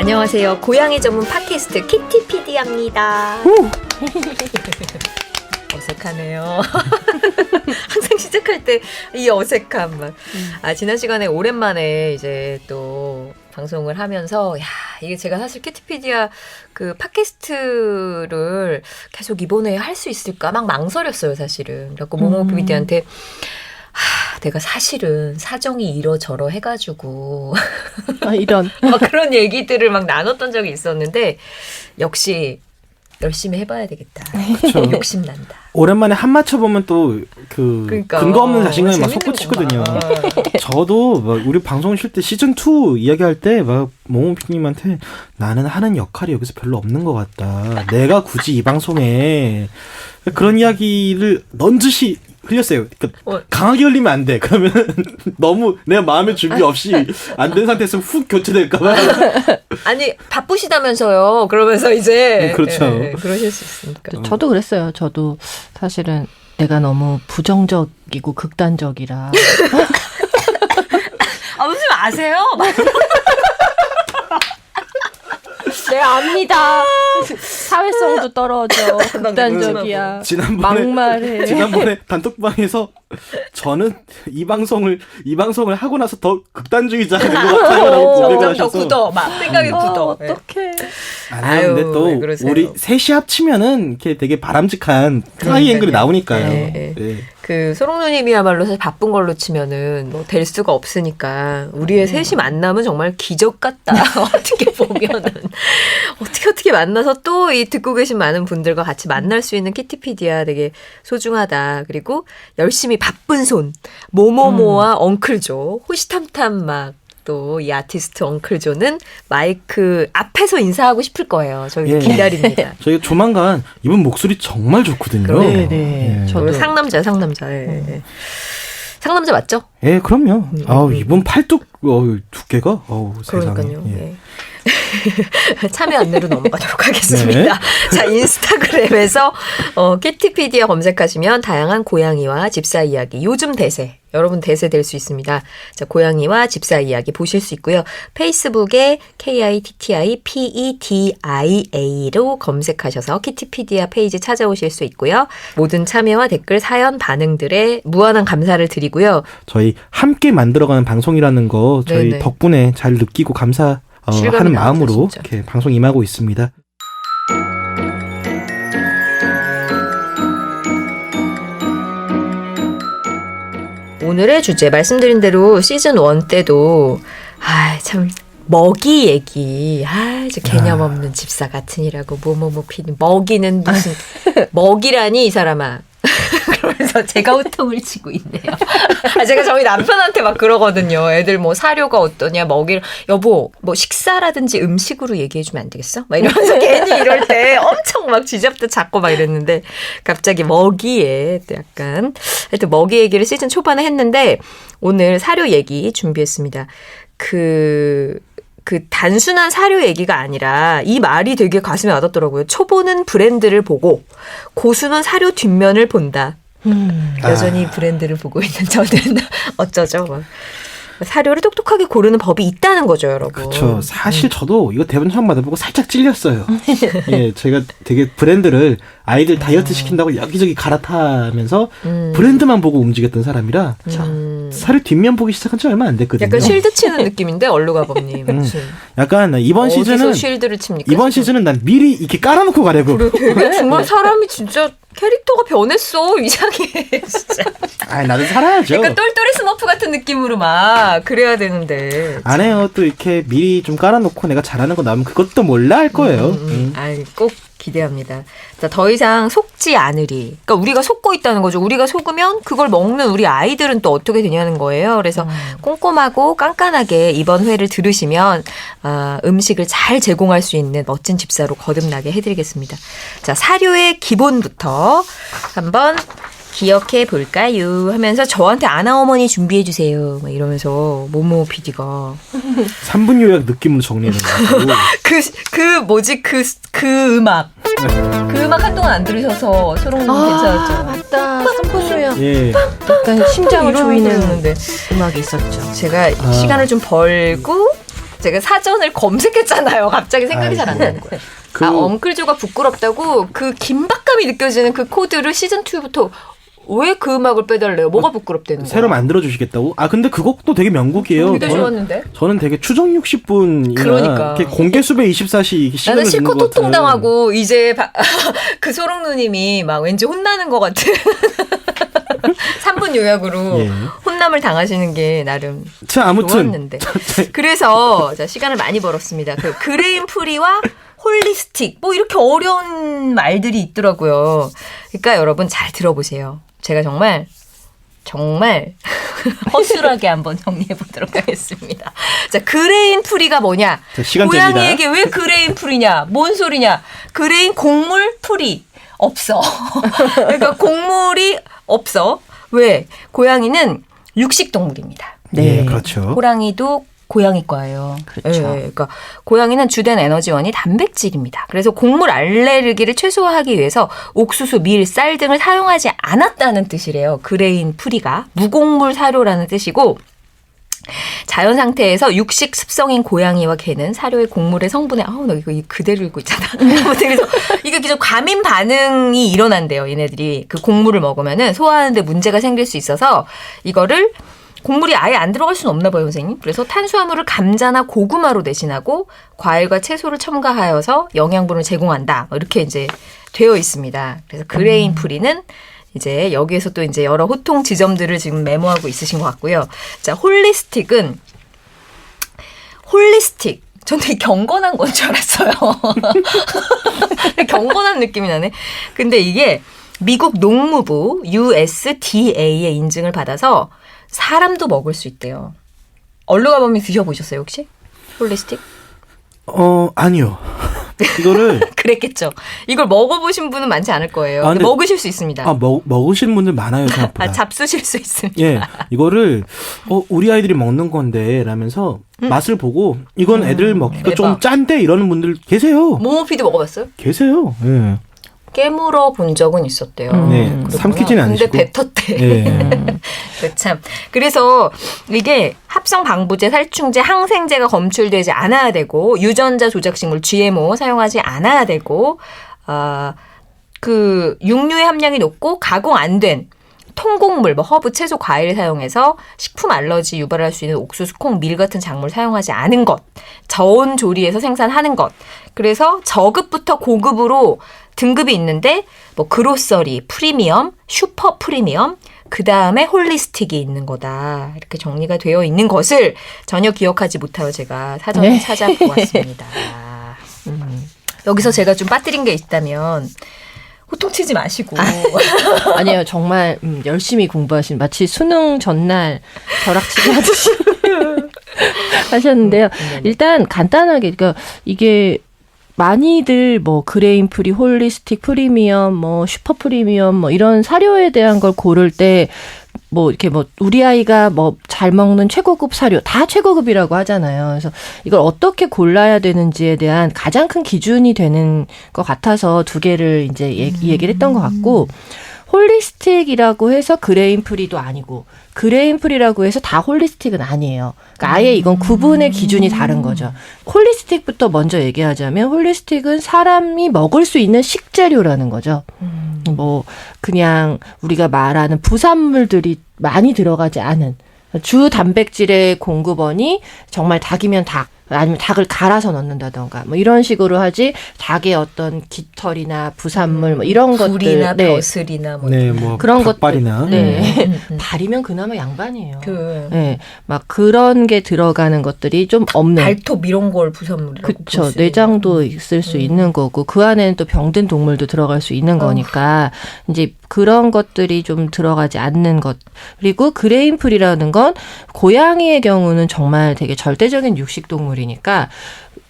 안녕하세요. 고양이 전문 팟캐스트 키티피디아입니다. 어색하네요. 항상 시작할 때 이 어색함. 지난 시간에 오랜만에 이제 또 방송을 하면서 이게 제가 사실 키티피디아 그 팟캐스트를 계속 이번에 할 수 있을까 막 망설였어요, 사실은. 그래갖고 모모피디한테 내가 사실은 사정이 이러저러 해가지고 이런 막 그런 얘기들을 막 나눴던 적이 있었는데 역시 열심히 해봐야 되겠다. 그쵸. 욕심난다. 오랜만에 한 맞춰보면 또 그러니까. 근거 없는 자신감이 막 솟구치거든요. 저도 막 우리 방송 쉴 때 시즌2 이야기할 때 막 모모피님한테 나는 하는 역할이 여기서 별로 없는 것 같다. 내가 굳이 이 방송에 그런 이야기를 넌지시 흘렸어요. 그러니까 강하게 흘리면 안 돼. 그러면 너무 내가 마음의 준비 없이 안 된 상태에서 훅 교체될까봐. 아니 바쁘시다면서요. 그러면서 이제 그렇죠. 그러실 수 있으니까. 저도 그랬어요. 저도 사실은 내가 너무 부정적이고 극단적이라. 웃지 마세요. 네, 압니다. 사회성도 떨어져. 극단적이야. 막말해. 지난번에 단톡방에서 저는 이 방송을 하고 나서 더 극단주의자가 된 것 같아요라고 고백을 점점 더 하셔서 굳어. 막 생각이 굳어. 어떡해. 아니요, 근데 또 왜 그러세요? 우리 셋이 합치면은 이렇게 되게 바람직한 트라이앵글이 나오니까요. 네. 네. 그 소롱누님이야말로 사실 바쁜 걸로 치면은 뭐 될 수가 없으니까 우리의 셋이 만나면 정말 기적 같다. 어떻게 보면은 어떻게 만나서 또 이 듣고 계신 많은 분들과 같이 만날 수 있는 키티피디아 되게 소중하다. 그리고 열심히 바쁜 손 모모모와 엉클조 호시탐탐 막 또 이 아티스트 엉클조는 마이크 앞에서 인사하고 싶을 거예요. 저희 예. 기다립니다. 저희가 조만간 이분 목소리 정말 좋거든요. 네. 저도 상남자. 예. 상남자 맞죠? 예, 그럼요. 이분 팔뚝 두께가 세상에. 그러니까요. 예. 네. 참여 안내로 넘어가도록 하겠습니다. 네. 자, 인스타그램에서 키티피디아 검색하시면 다양한 고양이와 집사 이야기, 요즘 대세, 여러분 대세 될 수 있습니다. 자, 고양이와 집사 이야기 보실 수 있고요. 페이스북에 KITTIPEDIA로 검색하셔서 키티피디아 페이지 찾아오실 수 있고요. 모든 참여와 댓글, 사연, 반응들에 무한한 감사를 드리고요. 저희 함께 만들어가는 방송이라는 거 저희 네네. 덕분에 잘 느끼고 감사 실감이 하는 납니다, 마음으로 진짜. 이렇게 방송 임하고 있습니다. 오늘의 주제 말씀드린 대로 시즌 1 때도 참 먹이 얘기 저 개념 없는 집사 같으니라고 뭐뭐뭐 피는 먹이는 무슨 먹이라니 이 사람아. 그러면서 제가 호통을 치고 있네요. 제가 저희 남편한테 막 그러거든요. 애들 뭐 사료가 어떠냐 먹이 여보 뭐 식사라든지 음식으로 얘기해주면 안 되겠어? 막 이러면서 괜히 이럴 때 엄청 막 쥐잡듯 잡고 막 이랬는데 갑자기 먹이에 또 약간 하여튼 먹이 얘기를 시즌 초반에 했는데 오늘 사료 얘기 준비했습니다. 그 단순한 사료 얘기가 아니라 이 말이 되게 가슴에 와닿더라고요. 초보는 브랜드를 보고 고수는 사료 뒷면을 본다. 여전히 브랜드를 보고 있는 저는 어쩌죠? 막. 사료를 똑똑하게 고르는 법이 있다는 거죠, 여러분. 그렇죠. 사실 저도 이거 대본 처음 받아보고 살짝 찔렸어요. 예, 제가 되게 브랜드를 아이들 다이어트 시킨다고 여기저기 갈아타면서 브랜드만 보고 움직였던 사람이라 사료 뒷면 보기 시작한 지 얼마 안 됐거든요. 약간 쉴드 치는 느낌인데 얼루가범님. 무슨 약간 이번 어디서 시즌은 쉴드를 칩니까? 이번 시즌은 난 미리 이렇게 깔아놓고 가려고. 그래, 되게 정말 사람이 진짜 캐릭터가 변했어. 이상해. 진짜. 나도 살아야죠. 약간 똘똘이 스머프 같은 느낌으로 막 그래야 되는데. 안 해요. 또 이렇게 미리 좀 깔아놓고 내가 잘하는 거 나오면 그것도 몰라 할 거예요. 꼭 기대합니다. 자, 더 이상 속지 않으리. 그러니까 우리가 속고 있다는 거죠. 우리가 속으면 그걸 먹는 우리 아이들은 또 어떻게 되냐는 거예요. 그래서 꼼꼼하고 깐깐하게 이번 회를 들으시면 음식을 잘 제공할 수 있는 멋진 집사로 거듭나게 해드리겠습니다. 자, 사료의 기본부터 한번 기억해 볼까요? 하면서 저한테 아나어머니 준비해 주세요. 막 이러면서 모모 PD가 3분 요약 느낌으로 정리해놓은 거. 그 음악. 그 음악 한동안 안 들으셔서 소롱님 괜찮았죠? 맞다. 삼포수요. 예. 약간 심장을 조이는 이러는데 음악이 있었죠. 제가 시간을 좀 벌고 제가 사전을 검색했잖아요. 갑자기 생각이 잘 안 아이고. 나는 거예요. 그- 엉클조가 부끄럽다고 그 긴박감이 느껴지는 그 코드를 시즌 2부터 왜 그 음악을 빼달래요? 뭐가 부끄럽다는 거야? 새로 만들어 주시겠다고? 아 근데 그 곡도 되게 명곡이에요. 되게 좋았는데. 저는 되게 추정 60분이나 그러니까. 공개 수배 24시 나는 실컷 호통당하고 이제 그 소롱 누님이 막 왠지 혼나는 것 같은 3분 요약으로 예. 혼남을 당하시는 게 나름 자 아무튼 좋았는데. 그래서 자, 시간을 많이 벌었습니다. 그 그레인 프리와 홀리스틱 뭐 이렇게 어려운 말들이 있더라고요. 그러니까 여러분 잘 들어보세요. 제가 정말 허술하게 한번 정리해 보도록 하겠습니다. 자, 그레인 프리가 뭐냐? 자, 시간 잽니다. 고양이에게 왜 그레인 프리냐? 뭔 소리냐? 그레인 곡물 프리 없어. 그러니까 곡물이 없어. 왜? 고양이는 육식 동물입니다. 네, 그렇죠. 호랑이도 고양이과예요. 그렇죠. 예, 그러니까 고양이는 주된 에너지원이 단백질입니다. 그래서 곡물 알레르기를 최소화하기 위해서 옥수수, 밀, 쌀 등을 사용하지 않았다는 뜻이래요. 그레인 프리가 무곡물 사료라는 뜻이고 자연 상태에서 육식 습성인 고양이와 개는 사료의 곡물의 성분에 나 이거 그대로 읽고 있잖아. 아무튼 그래서 이게 계속 과민 반응이 일어난대요. 얘네들이 그 곡물을 먹으면은 소화하는데 문제가 생길 수 있어서 이거를 곡물이 아예 안 들어갈 수는 없나 봐요, 선생님. 그래서 탄수화물을 감자나 고구마로 대신하고 과일과 채소를 첨가하여서 영양분을 제공한다. 이렇게 이제 되어 있습니다. 그래서 그레인 프리는 이제 여기에서 또 이제 여러 호통 지점들을 지금 메모하고 있으신 것 같고요. 자, 홀리스틱. 전 되게 경건한 건 줄 알았어요. 경건한 느낌이 나네. 근데 이게 미국 농무부 USDA의 인증을 받아서 사람도 먹을 수 있대요. 얼루가범이 드셔보셨어요, 혹시? 홀리스틱? 아니요. 이거를 그랬겠죠. 이걸 먹어보신 분은 많지 않을 거예요. 근데 근데- 먹으실 수 있습니다. 먹으시는 분들 많아요, 생각보다. 잡수실 수 있습니다. 예, 이거를 우리 아이들이 먹는 건데 라면서 맛을 보고 이건 애들 먹기가 좀 대박. 짠데 이러는 분들 계세요. 모모피드 먹어봤어요? 계세요. 예. 깨물어 본 적은 있었대요. 네, 그렇구나. 삼키지는 않으시고. 근데 뱉었대. 예. 참. 그래서 이게 합성 방부제, 살충제, 항생제가 검출되지 않아야 되고 유전자 조작식물 GMO 사용하지 않아야 되고 그 육류의 함량이 높고 가공 안 된 통곡물, 허브, 채소, 과일 사용해서 식품 알러지 유발할 수 있는 옥수수, 콩, 밀 같은 작물 사용하지 않은 것, 저온 조리에서 생산하는 것. 그래서 저급부터 고급으로 등급이 있는데 뭐 그로서리, 프리미엄, 슈퍼 프리미엄, 그 다음에 홀리스틱이 있는 거다. 이렇게 정리가 되어 있는 것을 전혀 기억하지 못하여 제가 사전에 네. 찾아보았습니다. 여기서 제가 좀 빠뜨린 게 있다면 호통치지 마시고. 아니에요. 정말 열심히 공부하신 마치 수능 전날 벼락치기 하듯이 하셨는데요. 일단 간단하게 그러니까 이게 많이들 뭐 그레인 프리, 홀리스틱 프리미엄, 뭐 슈퍼 프리미엄 뭐 이런 사료에 대한 걸 고를 때 뭐 이렇게 뭐 우리 아이가 뭐 잘 먹는 최고급 사료 다 최고급이라고 하잖아요. 그래서 이걸 어떻게 골라야 되는지에 대한 가장 큰 기준이 되는 것 같아서 두 개를 이제 이 얘기를 했던 것 같고 홀리스틱이라고 해서 그레인 프리도 아니고 그레인 프리라고 해서 다 홀리스틱은 아니에요. 그러니까 아예 이건 구분의 기준이 다른 거죠. 홀리스틱부터 먼저 얘기하자면 홀리스틱은 사람이 먹을 수 있는 식재료라는 거죠. 뭐 그냥 우리가 말하는 부산물들이 많이 들어가지 않은 주 단백질의 공급원이 정말 닭이면 닭 아니면 닭을 갈아서 넣는다던가 뭐 이런 식으로 하지 닭의 어떤 깃털이나 부산물 뭐 이런 것들 굴이나 벼슬이나 뭐 네, 뭐 그런 닭발이나 네. 발이면 그나마 양반이에요. 그 네, 막 그런 게 들어가는 것들이 좀 없는. 발톱 이런 걸 부산물이라고 그쵸. 볼 수 있는. 내장도 있을 수 있는 거고 그 안에는 또 병든 동물도 들어갈 수 있는 거니까 이제 그런 것들이 좀 들어가지 않는 것. 그리고 그레인 프리라는 건 고양이의 경우는 정말 되게 절대적인 육식 동물이니까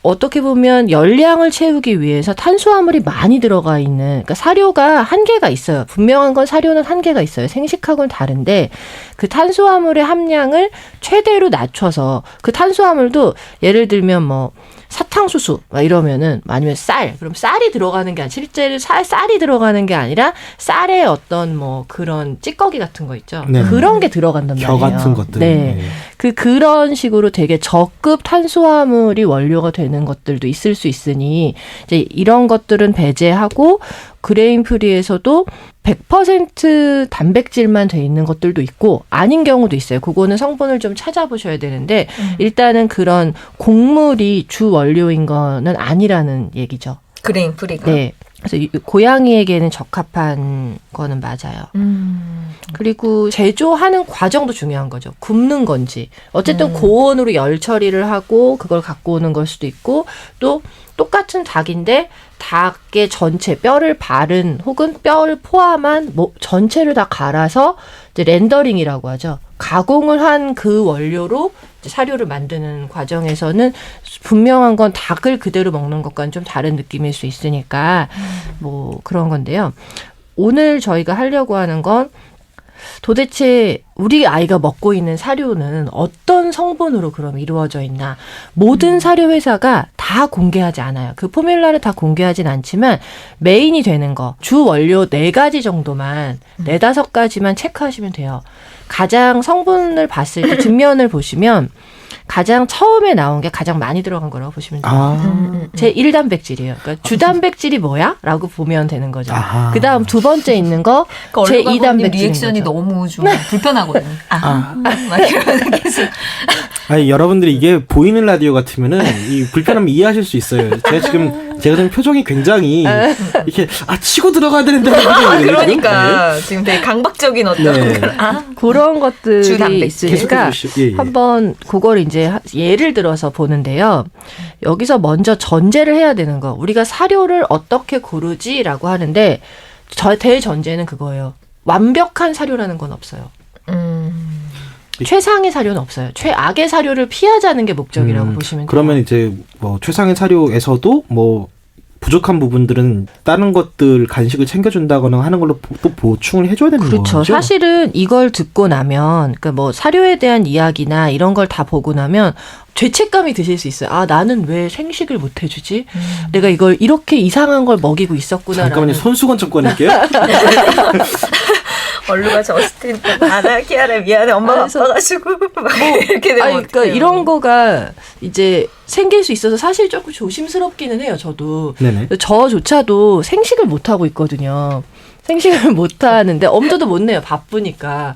어떻게 보면 열량을 채우기 위해서 탄수화물이 많이 들어가 있는 그러니까 사료가 한계가 있어요. 분명한 건 사료는 한계가 있어요. 생식하고는 다른데 그 탄수화물의 함량을 최대로 낮춰서 그 탄수화물도 예를 들면 뭐 사탕수수 막 이러면은 아니면 쌀 그럼 쌀이 들어가는 게 아니라 실제로 쌀이 들어가는 게 아니라 쌀에 어떤 뭐 그런 찌꺼기 같은 거 있죠. 네. 그런 게 들어간단 말이에요. 겨 같은 것들. 네. 그런 식으로 되게 저급 탄수화물이 원료가 되는 것들도 있을 수 있으니 이제 이런 것들은 배제하고 그레인 프리에서도 100% 단백질만 돼 있는 것들도 있고 아닌 경우도 있어요. 그거는 성분을 좀 찾아보셔야 되는데 일단은 그런 곡물이 주 원료인 거는 아니라는 얘기죠. 그레인 프리가. 네. 그래서 고양이에게는 적합한 거는 맞아요. 그리고 제조하는 과정도 중요한 거죠. 굽는 건지. 어쨌든 고온으로 열 처리를 하고 그걸 갖고 오는 걸 수도 있고 또 똑같은 닭인데 닭의 전체 뼈를 바른 혹은 뼈를 포함한 전체를 다 갈아서 이제 렌더링이라고 하죠. 가공을 한 그 원료로 이제 사료를 만드는 과정에서는 분명한 건 닭을 그대로 먹는 것과는 좀 다른 느낌일 수 있으니까 뭐 그런 건데요. 오늘 저희가 하려고 하는 건 도대체 우리 아이가 먹고 있는 사료는 어떤 성분으로 그럼 이루어져 있나. 모든 사료 회사가 다 공개하지 않아요. 그 포뮬라를 다 공개하진 않지만 메인이 되는 거, 주 원료 4가지 정도만 4-5가지만 체크하시면 돼요. 가장 성분을 봤을 때 뒷면을 보시면 가장 처음에 나온 게 가장 많이 들어간 거라고 보시면 돼요. 제 1단백질이에요. 그러니까 주단백질이 뭐야? 라고 보면 되는 거죠. 그 다음 두 번째 있는 거 제 2단백질. 리액션이 너무 좀 불편하거든요. 막 이러면서 계속. 아니, 여러분들이 이게 보이는 라디오 같으면은 이 불편함 이해하실 수 있어요. 제가 지금 표정이 굉장히 이렇게 치고 들어가야 되는데 그러니까 지금 되게 강박적인 어떤 그런 것들이 주단백질. 있으니까 예. 한번 그걸 이제 예를 들어서 보는데요. 여기서 먼저 전제를 해야 되는 거. 우리가 사료를 어떻게 고르지라고 하는데 대전제는 그거예요. 완벽한 사료라는 건 없어요. 최상의 사료는 없어요. 최악의 사료를 피하자는 게 목적이라고 보시면 돼요. 그러면 이제 뭐 최상의 사료에서도 뭐 부족한 부분들은 다른 것들 간식을 챙겨준다거나 하는 걸로 또 보충을 해줘야 되는 거죠. 그렇죠. 사실은 이걸 듣고 나면 그러니까 뭐 사료에 대한 이야기나 이런 걸 다 보고 나면 죄책감이 드실 수 있어요. 아, 나는 왜 생식을 못 해주지? 내가 이걸 이렇게 이상한 걸 먹이고 있었구나. 잠깐만요. 손수건 좀 꺼낼게요. 얼루가 저스틴 나나 키아라 미안해 엄마 바빠가지고 막 이렇게 되면 그러니까 이런 거가 이제 생길 수 있어서 사실 조금 조심스럽기는 해요. 저도. 네네. 저조차도 생식을 못 하고 있거든요. 생식을 못 하는데 엄두도 못 내요. 바쁘니까.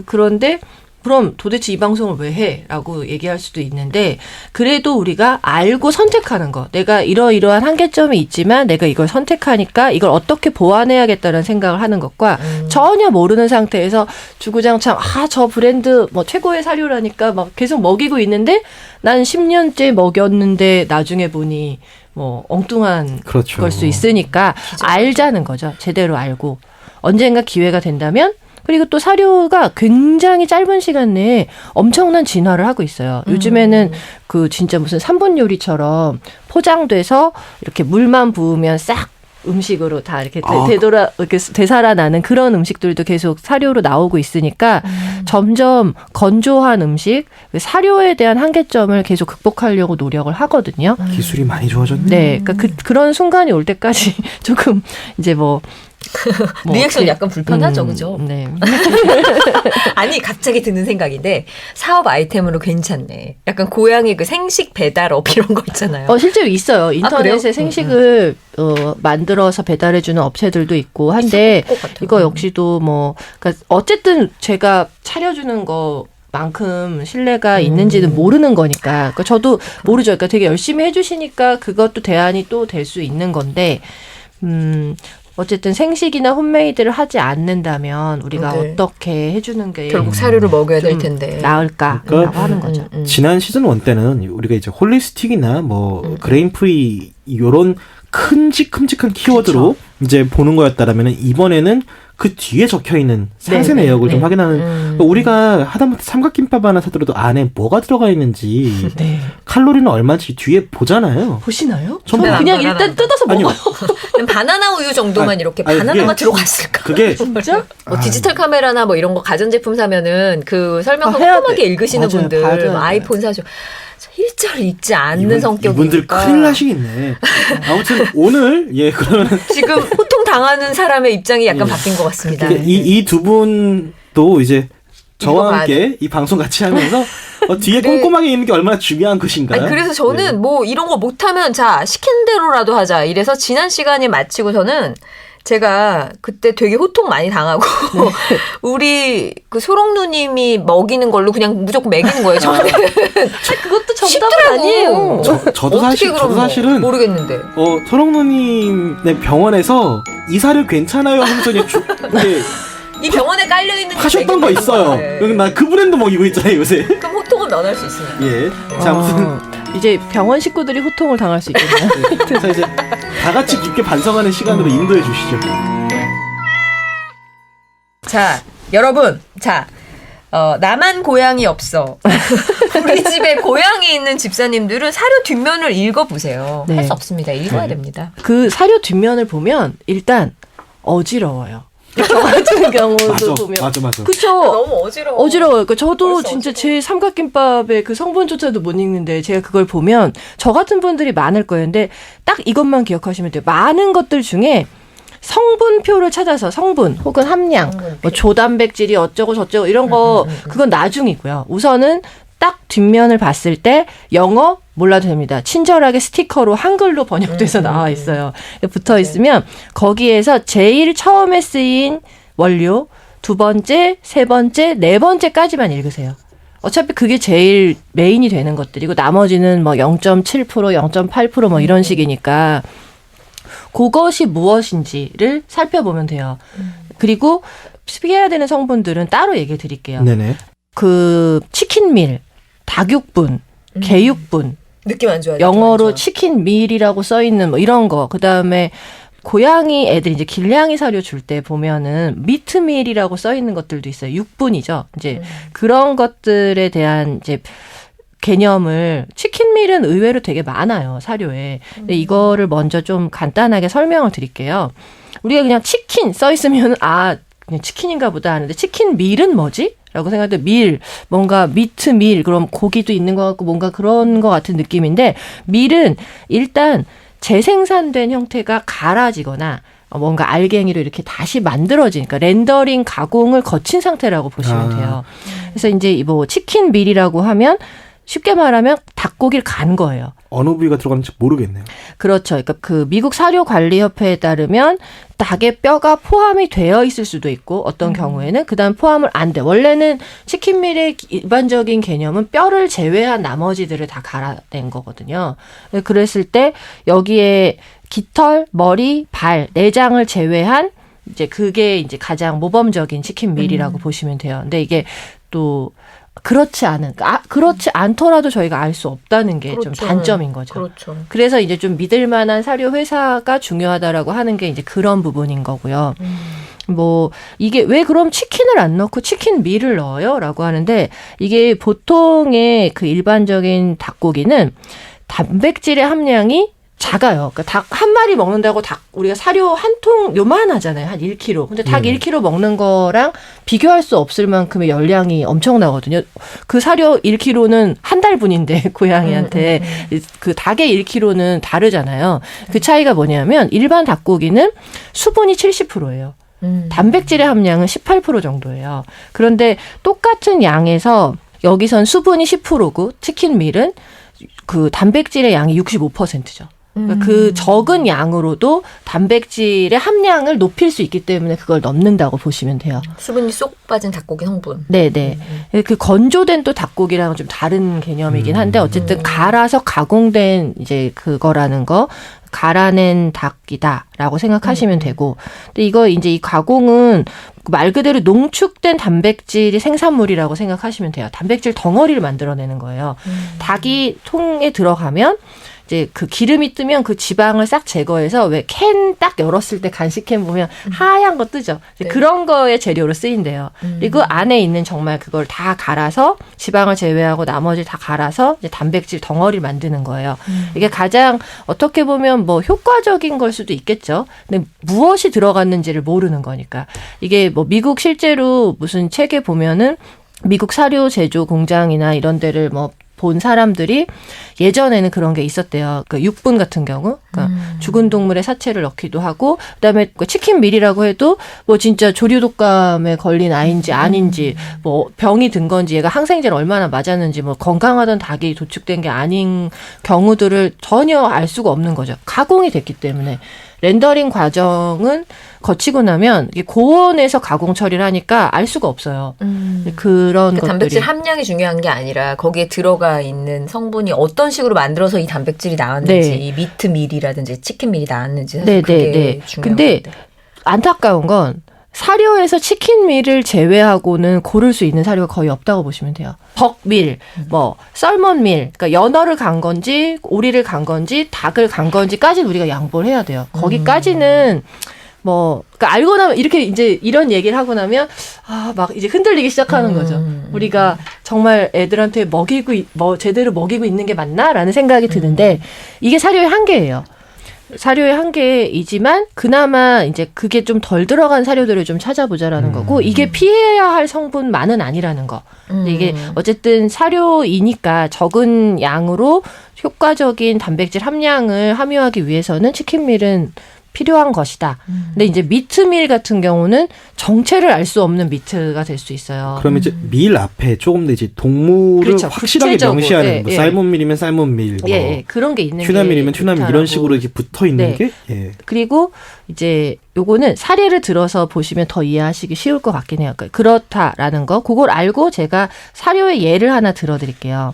그런데 그럼 도대체 이 방송을 왜 해? 라고 얘기할 수도 있는데 그래도 우리가 알고 선택하는 거. 내가 이러이러한 한계점이 있지만 내가 이걸 선택하니까 이걸 어떻게 보완해야겠다는 생각을 하는 것과 전혀 모르는 상태에서 주구장창 저 브랜드 뭐 최고의 사료라니까 막 계속 먹이고 있는데 난 10년째 먹였는데 나중에 보니 뭐 엉뚱한 그렇죠. 걸 수 있으니까 알자는 거죠. 제대로 알고. 언젠가 기회가 된다면 그리고 또 사료가 굉장히 짧은 시간 내에 엄청난 진화를 하고 있어요. 요즘에는 그 진짜 무슨 3분 요리처럼 포장돼서 이렇게 물만 부으면 싹 음식으로 다 이렇게 이렇게 되살아나는 그런 음식들도 계속 사료로 나오고 있으니까 점점 건조한 음식, 사료에 대한 한계점을 계속 극복하려고 노력을 하거든요. 기술이 많이 좋아졌네. 네, 그러니까 그런 순간이 올 때까지 조금 이제 뭐 리액션 약간 불편하죠, 그죠? 네. 아니 갑자기 드는 생각인데 사업 아이템으로 괜찮네. 약간 고양이 그 생식 배달업 이런 거 있잖아요. 실제로 있어요. 인터넷에 그래요? 생식을 만들어서 배달해주는 업체들도 있고 한데 이거 역시도 뭐 그러니까 어쨌든 제가 차려주는 거. 만큼 신뢰가 있는지는 모르는 거니까. 그러니까 저도 모르죠. 그러니까 되게 열심히 해주시니까 그것도 대안이 또 될 수 있는 건데, 어쨌든 생식이나 홈메이드를 하지 않는다면 우리가 어떻게 해주는 게 결국 사료를 먹여야 될 텐데 나을까라고 그러니까 하는 거죠. 지난 시즌 1 때는 우리가 이제 홀리스틱이나 뭐 그레인 프리 요런 큼직한 키워드로 그쵸. 이제 보는 거였다라면 이번에는 그 뒤에 적혀 있는 상세 내역을 좀 확인하는. 그러니까 우리가 하다못해 삼각김밥 하나 사더라도 안에 뭐가 들어가 있는지 칼로리는 얼마인지 뒤에 보잖아요. 보시나요? 전부 저는 그냥 일단 뜯어서 아니요. 먹어요. 바나나 우유 정도만 이렇게 바나나가 들어갔을까? 그게 진짜? 뭐 디지털 카메라나 뭐 이런 거 가전제품 사면은 그 설명서 해야 꼼꼼하게 돼. 읽으시는 맞아요. 분들 봐줘야 뭐 아이폰 사죠. 일절 읽지 않는 성격이니까 이분들 큰일 나시겠네. 아무튼 오늘 그러면 지금 호통 당하는 사람의 입장이 약간 바뀐 것 같습니다. 이 두 분도 이제 저와 읽어봐야 함께 이 방송 같이 하면서 뒤에 꼼꼼하게 있는 게 얼마나 중요한 것인가. 아니, 그래서 저는 뭐 이런 거 못하면 자 시킨 대로라도 하자 이래서 지난 시간에 마치고 저는 제가 그때 되게 호통 많이 당하고 우리 그 소롱 누님이 먹이는 걸로 그냥 무조건 먹이는 거예요. 저는 그것도 정답은 쉽더라고. 아니에요. 저도 어떻게 그런 저도 거 사실은 모르겠는데. 소롱누님네 병원에서 이 사료 괜찮아요 하면서 그냥 이렇게 이 병원에 깔려 있는 하셨던 거 있어요. 나 그 브랜드 먹이고 있잖아요 요새. 그럼 호통을 면할 수 있으니까. 예. 자 아무튼 이제 병원 식구들이 호통을 당할 수 있겠네요. 자 이제 다 같이 깊게 반성하는 시간으로 인도해 주시죠. 자, 여러분, 자, 나만 고양이 없어. 우리 집에 고양이 있는 집사님들은 사료 뒷면을 읽어보세요. 네. 할 수 없습니다. 읽어야 됩니다. 그 사료 뒷면을 보면 일단 어지러워요. 저 같은 경우도 보면. 맞아. 그쵸? 너무 어지러워. 어지러워요. 그러니까 저도 벌써 진짜 어지러워. 제 삼각김밥의 그 성분조차도 못 읽는데 제가 그걸 보면 저 같은 분들이 많을 거예요. 근데 딱 이것만 기억하시면 돼요. 많은 것들 중에 성분표를 찾아서 성분 혹은 함량, 뭐 조단백질이 어쩌고 저쩌고 이런 거 그건 나중이고요. 우선은 딱 뒷면을 봤을 때 영어 몰라도 됩니다. 친절하게 스티커로 한글로 번역돼서 나와 있어요. 붙어 있으면 거기에서 제일 처음에 쓰인 원료, 두 번째, 세 번째, 네 번째까지만 읽으세요. 어차피 그게 제일 메인이 되는 것들이고 나머지는 뭐 0.7%, 0.8% 뭐 이런 식이니까 그것이 무엇인지를 살펴보면 돼요. 그리고 피해야 되는 성분들은 따로 얘기해 드릴게요. 네네. 그 치킨밀, 닭육분, 개육분, 느낌 안 좋아요. 영어로 치킨밀이라고 써 있는 뭐 이런 거. 그다음에 고양이 애들 이제 길냥이 사료 줄 때 보면은 미트밀이라고 써 있는 것들도 있어요. 육분이죠. 이제 그런 것들에 대한 이제 개념을 치킨밀은 의외로 되게 많아요. 사료에. 근데 이거를 먼저 좀 간단하게 설명을 드릴게요. 우리가 그냥 치킨 써 있으면 그냥 치킨인가 보다 하는데 치킨 밀은 뭐지? 라고 생각할 때 밀, 뭔가 미트 밀, 그럼 고기도 있는 것 같고 뭔가 그런 것 같은 느낌인데 밀은 일단 재생산된 형태가 갈아지거나 뭔가 알갱이로 이렇게 다시 만들어지니까 렌더링 가공을 거친 상태라고 보시면 돼요. 그래서 이제 뭐 치킨 밀이라고 하면 쉽게 말하면 닭고기를 간 거예요. 어느 부위가 들어가는지 모르겠네요. 그렇죠. 그러니까 그 미국 사료관리협회에 따르면 닭의 뼈가 포함이 되어 있을 수도 있고 어떤 경우에는 그다음 포함을 안 돼. 원래는 치킨밀의 일반적인 개념은 뼈를 제외한 나머지들을 다 갈아낸 거거든요. 그랬을 때 여기에 깃털, 머리, 발, 내장을 제외한 이제 그게 이제 가장 모범적인 치킨밀이라고 보시면 돼요. 근데 이게 또 그렇지 않더라도 저희가 알 수 없다는 게 좀 그렇죠. 단점인 거죠. 그렇죠. 그래서 이제 좀 믿을 만한 사료 회사가 중요하다라고 하는 게 이제 그런 부분인 거고요. 뭐 이게 왜 그럼 치킨을 안 넣고 치킨 밀을 넣어요? 라고 하는데 이게 보통의 그 일반적인 닭고기는 단백질의 함량이 작아요. 그러니까 닭 한 마리 먹는다고 우리가 사료 한 통 요만하잖아요. 한 1kg. 근데 닭 1kg 먹는 거랑 비교할 수 없을 만큼의 열량이 엄청나거든요. 그 사료 1kg는 한 달분인데 고양이한테 그 닭의 1kg는 다르잖아요. 그 차이가 뭐냐면 일반 닭고기는 수분이 70%예요. 단백질의 함량은 18% 정도예요. 그런데 똑같은 양에서 여기선 수분이 10%고 치킨밀은 그 단백질의 양이 65%죠. 그러니까 그 적은 양으로도 단백질의 함량을 높일 수 있기 때문에 그걸 넣는다고 보시면 돼요. 수분이 쏙 빠진 닭고기 성분. 네네. 그 건조된 또 닭고기랑은 좀 다른 개념이긴 한데 어쨌든 갈아서 가공된 이제 그거라는 거 갈아낸 닭이다라고 생각하시면 되고. 근데 이거 이제 이 가공은 말 그대로 농축된 단백질이 생산물이라고 생각하시면 돼요. 단백질 덩어리를 만들어내는 거예요. 닭이 통에 들어가면 이제 그 기름이 뜨면 그 지방을 싹 제거해서 왜 캔 딱 열었을 때 간식캔 보면 하얀 거 뜨죠. 네. 그런 거의 재료로 쓰인대요. 그리고 안에 있는 정말 그걸 다 갈아서 지방을 제외하고 나머지 다 갈아서 이제 단백질 덩어리를 만드는 거예요. 이게 가장 어떻게 보면 뭐 효과적인 걸 수도 있겠죠. 근데 무엇이 들어갔는지를 모르는 거니까. 이게 뭐 미국 실제로 무슨 책에 보면은 미국 사료 제조 공장이나 이런 데를 뭐 본 사람들이 예전에는 그런 게 있었대요. 그 육분 같은 경우, 그러니까 죽은 동물의 사체를 넣기도 하고, 그다음에 그 치킨 밀이라고 해도 뭐 진짜 조류 독감에 걸린 아이인지 아닌지, 뭐 병이 든 건지, 얘가 항생제를 얼마나 맞았는지, 뭐 건강하던 닭이 도축된 게 아닌 경우들을 전혀 알 수가 없는 거죠. 가공이 됐기 때문에. 렌더링 과정은 거치고 나면 이게 고온에서 가공 처리를 하니까 알 수가 없어요. 그런 그 것들이. 단백질 함량이 중요한 게 아니라 거기에 들어가 있는 성분이 어떤 식으로 만들어서 이 단백질이 나왔는지, 네. 이 미트 밀이라든지 치킨 밀이 나왔는지 사실 네, 그게 네. 중요한 근데 건데. 안타까운 건 사료에서 치킨밀을 제외하고는 고를 수 있는 사료가 거의 없다고 보시면 돼요. 덕밀, 뭐 썰먼밀, 그러니까 연어를 간 건지 오리를 간 건지 닭을 간 건지까지는 우리가 양보를 해야 돼요. 거기까지는 뭐 그러니까 알고 나면 이렇게 이제 이런 얘기를 하고 나면 막 이제 흔들리기 시작하는 거죠. 우리가 정말 애들한테 제대로 먹이고 있는 게 맞나라는 생각이 드는데 이게 사료의 한계예요. 사료의 한계이지만 그나마 이제 그게 좀 덜 들어간 사료들을 좀 찾아보자라는 거고 이게 피해야 할 성분만은 아니라는 거. 이게 어쨌든 사료이니까 적은 양으로 효과적인 단백질 함량을 함유하기 위해서는 치킨밀은 필요한 것이다. 근데 이제 미트밀 같은 경우는 정체를 알 수 없는 미트가 될 수 있어요. 그럼 이제 밀 앞에 조금 더 이제 동물을 그렇죠. 확실하게 구체적으로. 명시하는 예, 뭐 예. 삶은밀이면 삶은밀, 뭐 예, 그런 게 있는 튜나밀이면 게 튜나밀 이런 좋다라고. 식으로 이렇게 붙어 있는 네. 게 예. 그리고 이제 요거는 사례를 들어서 보시면 더 이해하시기 쉬울 것 같긴 해요. 그러니까 그렇다라는 거. 그걸 알고 제가 사료의 예를 하나 들어드릴게요.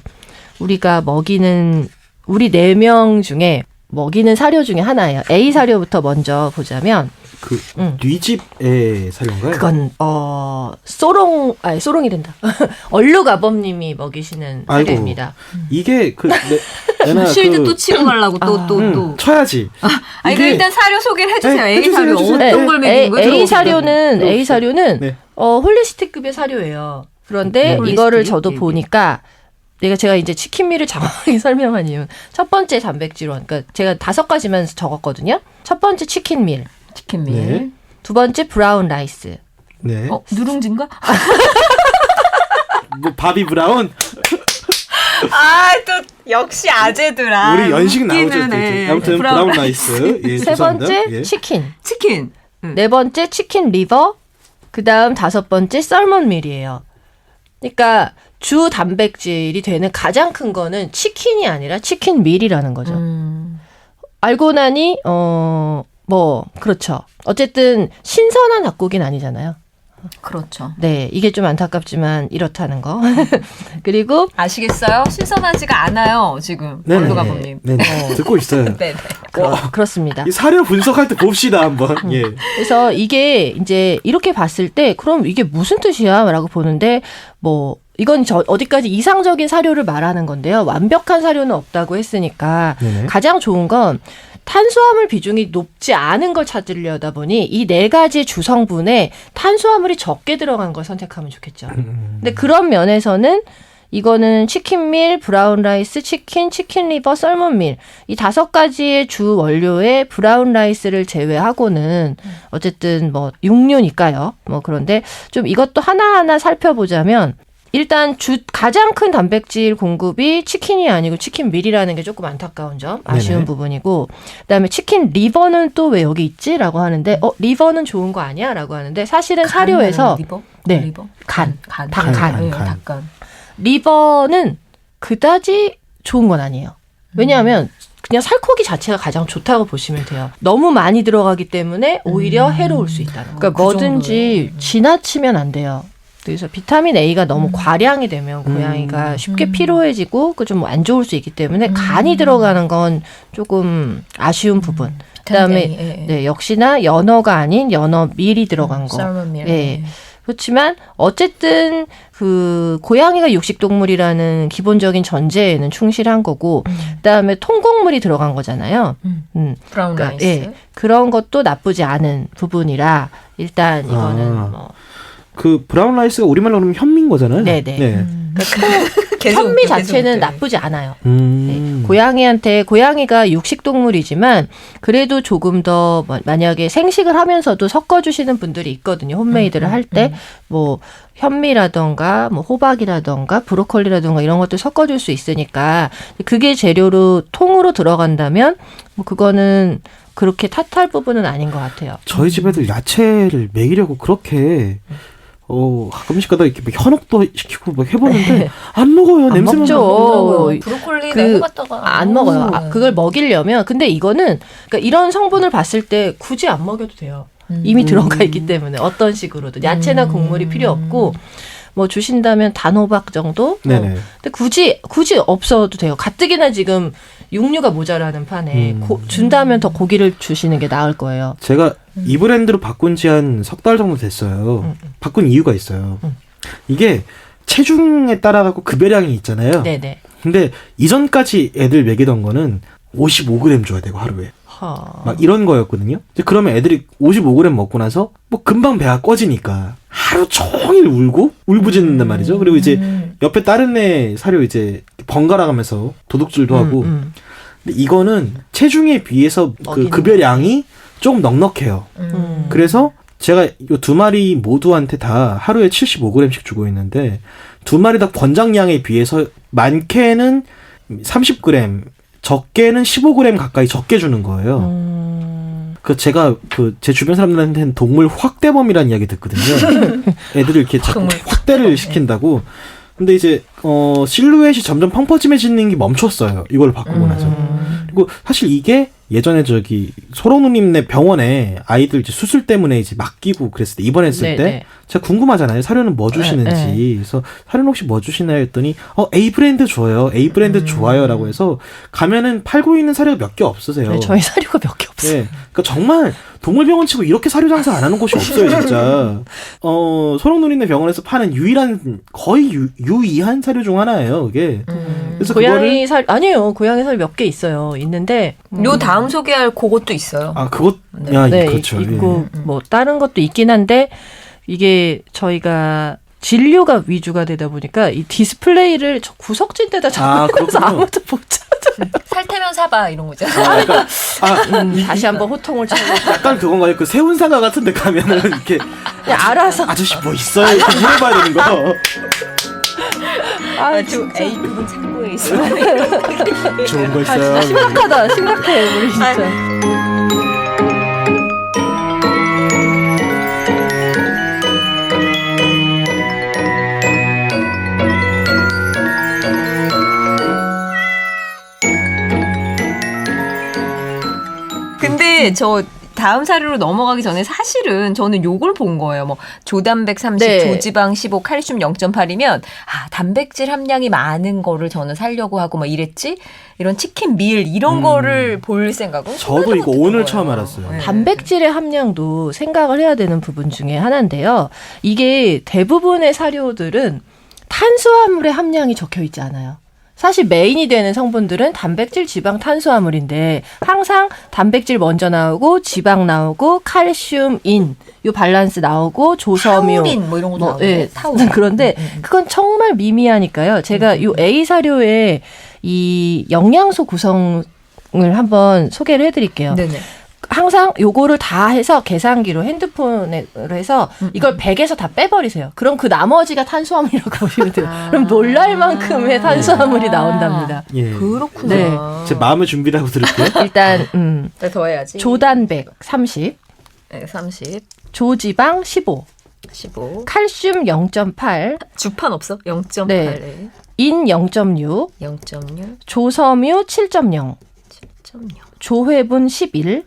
우리가 먹이는 우리 4명 중에 먹이는 사료 중에 하나예요. A 사료부터 먼저 보자면 그 뉘집의 사료인가요? 그건 소롱이 된다. 얼룩아범님이 먹이시는 아이고. 사료입니다. 이게 내가 실드 그, 또 치고 가려고 또. 쳐야지. 아니 이게- 일단 사료 소개를 해주세요. 네, A 해주세요, 사료 해주세요. 어떤 걸 먹이는 거예요? A 들어봅시다. 사료는 네. 홀리스틱급의 사료예요. 그런데 네. 이거를 홀리스틱? 저도 예, 예. 보니까 제가 이제 치킨밀을 정확하게 설명한 이유는 첫 번째 단백질원, 그러니까 제가 5가지만 적었거든요. 첫 번째 치킨밀, 치킨 밀. 네. 두 번째 브라운 라이스, 네. 누룽지인가? 뭐 바비 브라운 또 역시 아재들아. 우리 연식 나오죠. 웃기는 또 이제. 애. 아무튼 브라운 라이스. 예, 세 죄송합니다. 번째 예. 치킨, 치킨. 네 번째 치킨 리버, 그 다음 5번째 썰먼밀이에요. 그러니까 주 단백질이 되는 가장 큰 거는 치킨이 아니라 치킨밀이라는 거죠. 알고 나니 그렇죠. 어쨌든 신선한 닭고기는 아니잖아요. 그렇죠. 네, 이게 좀 안타깝지만 이렇다는 거. 그리고 아시겠어요? 신선하지가 않아요. 지금 네네. 얼룩아범님. 네네. 듣고 있어요. 네네. 그렇습니다. 이 사료 분석할 때 봅시다 한번. 예. 그래서 이게 이제 이렇게 봤을 때 그럼 이게 무슨 뜻이야?라고 보는데 이건 어디까지 이상적인 사료를 말하는 건데요. 완벽한 사료는 없다고 했으니까 네네. 가장 좋은 건 탄수화물 비중이 높지 않은 걸 찾으려다 보니 이 4가지 주성분에 탄수화물이 적게 들어간 걸 선택하면 좋겠죠. 근데 그런 면에서는 이거는 치킨밀, 브라운 라이스, 치킨 리버, 썰먼밀 이 5가지의 주 원료에 브라운 라이스를 제외하고는 어쨌든 육류니까요. 그런데 좀 이것도 하나하나 살펴보자면 일단 가장 큰 단백질 공급이 치킨이 아니고 치킨밀이라는 게 조금 안타까운 점, 아쉬운 네네. 부분이고 그다음에 치킨 리버는 또 왜 여기 있지라고 하는데 리버는 좋은 거 아니야라고 하는데 사실은 사료에서 리버? 네. 리버? 간. 간. 간. 닭간. 리버는 그다지 좋은 건 아니에요. 왜냐하면 그냥 살코기 자체가 가장 좋다고 보시면 돼요. 너무 많이 들어가기 때문에 오히려 해로울 수 있다는 거예요. 그러니까 그 뭐든지 정도예요. 지나치면 안 돼요. 그래서 비타민 A가 너무 과량이 되면 고양이가 쉽게 피로해지고 그 좀 안 좋을 수 있기 때문에 간이 들어가는 건 조금 아쉬운 부분. 그다음에 네, 역시나 연어가 아닌 연어밀이 들어간 거. 썰먼밀. 네. 그렇지만 어쨌든 그 고양이가 육식동물이라는 기본적인 전제에는 충실한 거고 그다음에 통곡물이 들어간 거잖아요. 브라운 그러니까, 라이스. 예, 그런 것도 나쁘지 않은 부분이라 일단 이거는 그 브라운 라이스가 우리말로 그러면 현미인 거잖아요. 네네. 네. 계속 현미 계속, 자체는 네. 나쁘지 않아요. 네. 고양이가 육식동물이지만 그래도 조금 더 만약에 생식을 하면서도 섞어주시는 분들이 있거든요. 홈메이드를 할 때 뭐 현미라던가 뭐 호박이라던가 브로콜리라던가 이런 것들 섞어줄 수 있으니까 그게 재료로 통으로 들어간다면 뭐 그거는 그렇게 탓할 부분은 아닌 것 같아요. 저희 집에도 야채를 먹이려고 그렇게 가끔씩 가다 이렇게 막 현혹도 시키고 막 해보는데 안 먹어요. 안 냄새만 먹죠. 나고. 브로콜리 그- 내고 갔다가 안 먹어요. 그걸 먹이려면 근데 이거는 그러니까 이런 성분을 봤을 때 굳이 안 먹여도 돼요. 이미 들어가 있기 때문에 어떤 식으로든 야채나 곡물이 필요 없고 뭐 주신다면 단호박 정도. 네네. 근데 굳이 없어도 돼요. 가뜩이나 지금 육류가 모자라는 판에 준다면 더 고기를 주시는 게 나을 거예요. 제가 이 브랜드로 바꾼 지 한 석 달 정도 됐어요. 바꾼 이유가 있어요. 이게 체중에 따라 갖고 급여량이 있잖아요. 네네. 근데 이전까지 애들 먹이던 거는 55g 줘야 되고 하루에. 막 이런 거였거든요. 이제 그러면 애들이 55g 먹고 나서 뭐 금방 배가 꺼지니까 하루 종일 울부짖는단 말이죠. 그리고 이제 옆에 다른 애 사료 이제 번갈아 가면서 도둑질도 하고. 근데 이거는 체중에 비해서 그 먹이는 급여량이 조금 넉넉해요. 그래서 제가 이 두 마리 모두한테 다 하루에 75g씩 주고 있는데 두 마리 다 권장량에 비해서 많게는 30g, 적게는 15g 가까이 적게 주는 거예요. 그 제가 제 주변 사람들한테는 동물 확대범이라는 이야기 듣거든요. 애들을 이렇게 자꾸 확대를 시킨다고. 근데 이제 실루엣이 점점 펑퍼짐해지는 게 멈췄어요. 이걸 바꾸고 나서. 그리고 사실 이게 예전에 소롱누님네 병원에 아이들 이제 수술 때문에 이제 맡기고 그랬을 때 입원했을 때 제가 궁금하잖아요. 사료는 뭐 주시는지. 그래서 사료는 혹시 뭐 주시나요? 했더니 A 브랜드 줘요. A 브랜드 좋아요라고 해서 가면은 팔고 있는 사료가 몇 개 없으세요. 네, 저희 사료가 몇 개 없어요. 네. 그러니까 정말 동물병원 치고 이렇게 사료 장사 안 하는 곳이 없어요, 진짜. 소롱누리네 병원에서 파는 거의 유의한 사료 중 하나예요, 그게. 그래서 고양이 살 아니에요. 고양이 살 몇 개 있어요. 있는데 요 다음 소개할 그것도 있어요. 네, 그렇죠. 있고 뭐 다른 것도 있긴 한데 이게 저희가 진료가 위주가 되다 보니까 이 디스플레이를 저 구석진 데다 자꾸 해서 아무도 못 찾아요. 살 테면 사봐 이런 거죠. 다시 한번 호통을 쳐서 약간 그건가요? 그 세운상가 같은 데 가면은 이렇게 알아서 아저씨 뭐 있어요? 이렇게 물어봐야 되는 거. A 그건 창고에 있어. 좋은 거 있어요. 심각해 우리 진짜. 근데 저 다음 사료로 넘어가기 전에 사실은 저는 요걸 본 거예요. 뭐 조단백 30, 네. 조지방 15, 칼슘 0.8이면 단백질 함량이 많은 거를 저는 살려고 하고 막 이랬지. 이런 치킨 밀 이런 거를 볼 생각은 저도 이거 오늘 처음 알았어요. 네. 단백질의 함량도 생각을 해야 되는 부분 중에 하나인데요. 이게 대부분의 사료들은 탄수화물의 함량이 적혀 있지 않아요. 사실 메인이 되는 성분들은 단백질, 지방, 탄수화물인데 항상 단백질 먼저 나오고 지방 나오고 칼슘, 인 요 밸런스 나오고 조섬유 타우린 뭐 이런 것도 나오는데 타우린. 그런데 그건 정말 미미하니까요. 제가 요 A 사료의 이 영양소 구성을 한번 소개를 해드릴게요. 네네. 항상 요거를 다 해서 계산기로 핸드폰으로 해서 이걸 100에서 다 빼버리세요. 그럼 그 나머지가 탄수화물이라고 보시면 돼요. 그럼 놀랄 만큼의 탄수화물이 나온답니다. 예. 그렇구나. 네. 제 마음의 준비를 하고 들을게요. 일단 더 해야지. 조단백 30, 네, 30, 조지방 15, 15. 칼슘 0.8, 주판 없어? 0.8. 네. 인 0.6, 0.6, 조섬유 7.0, 7.0, 조회분 11,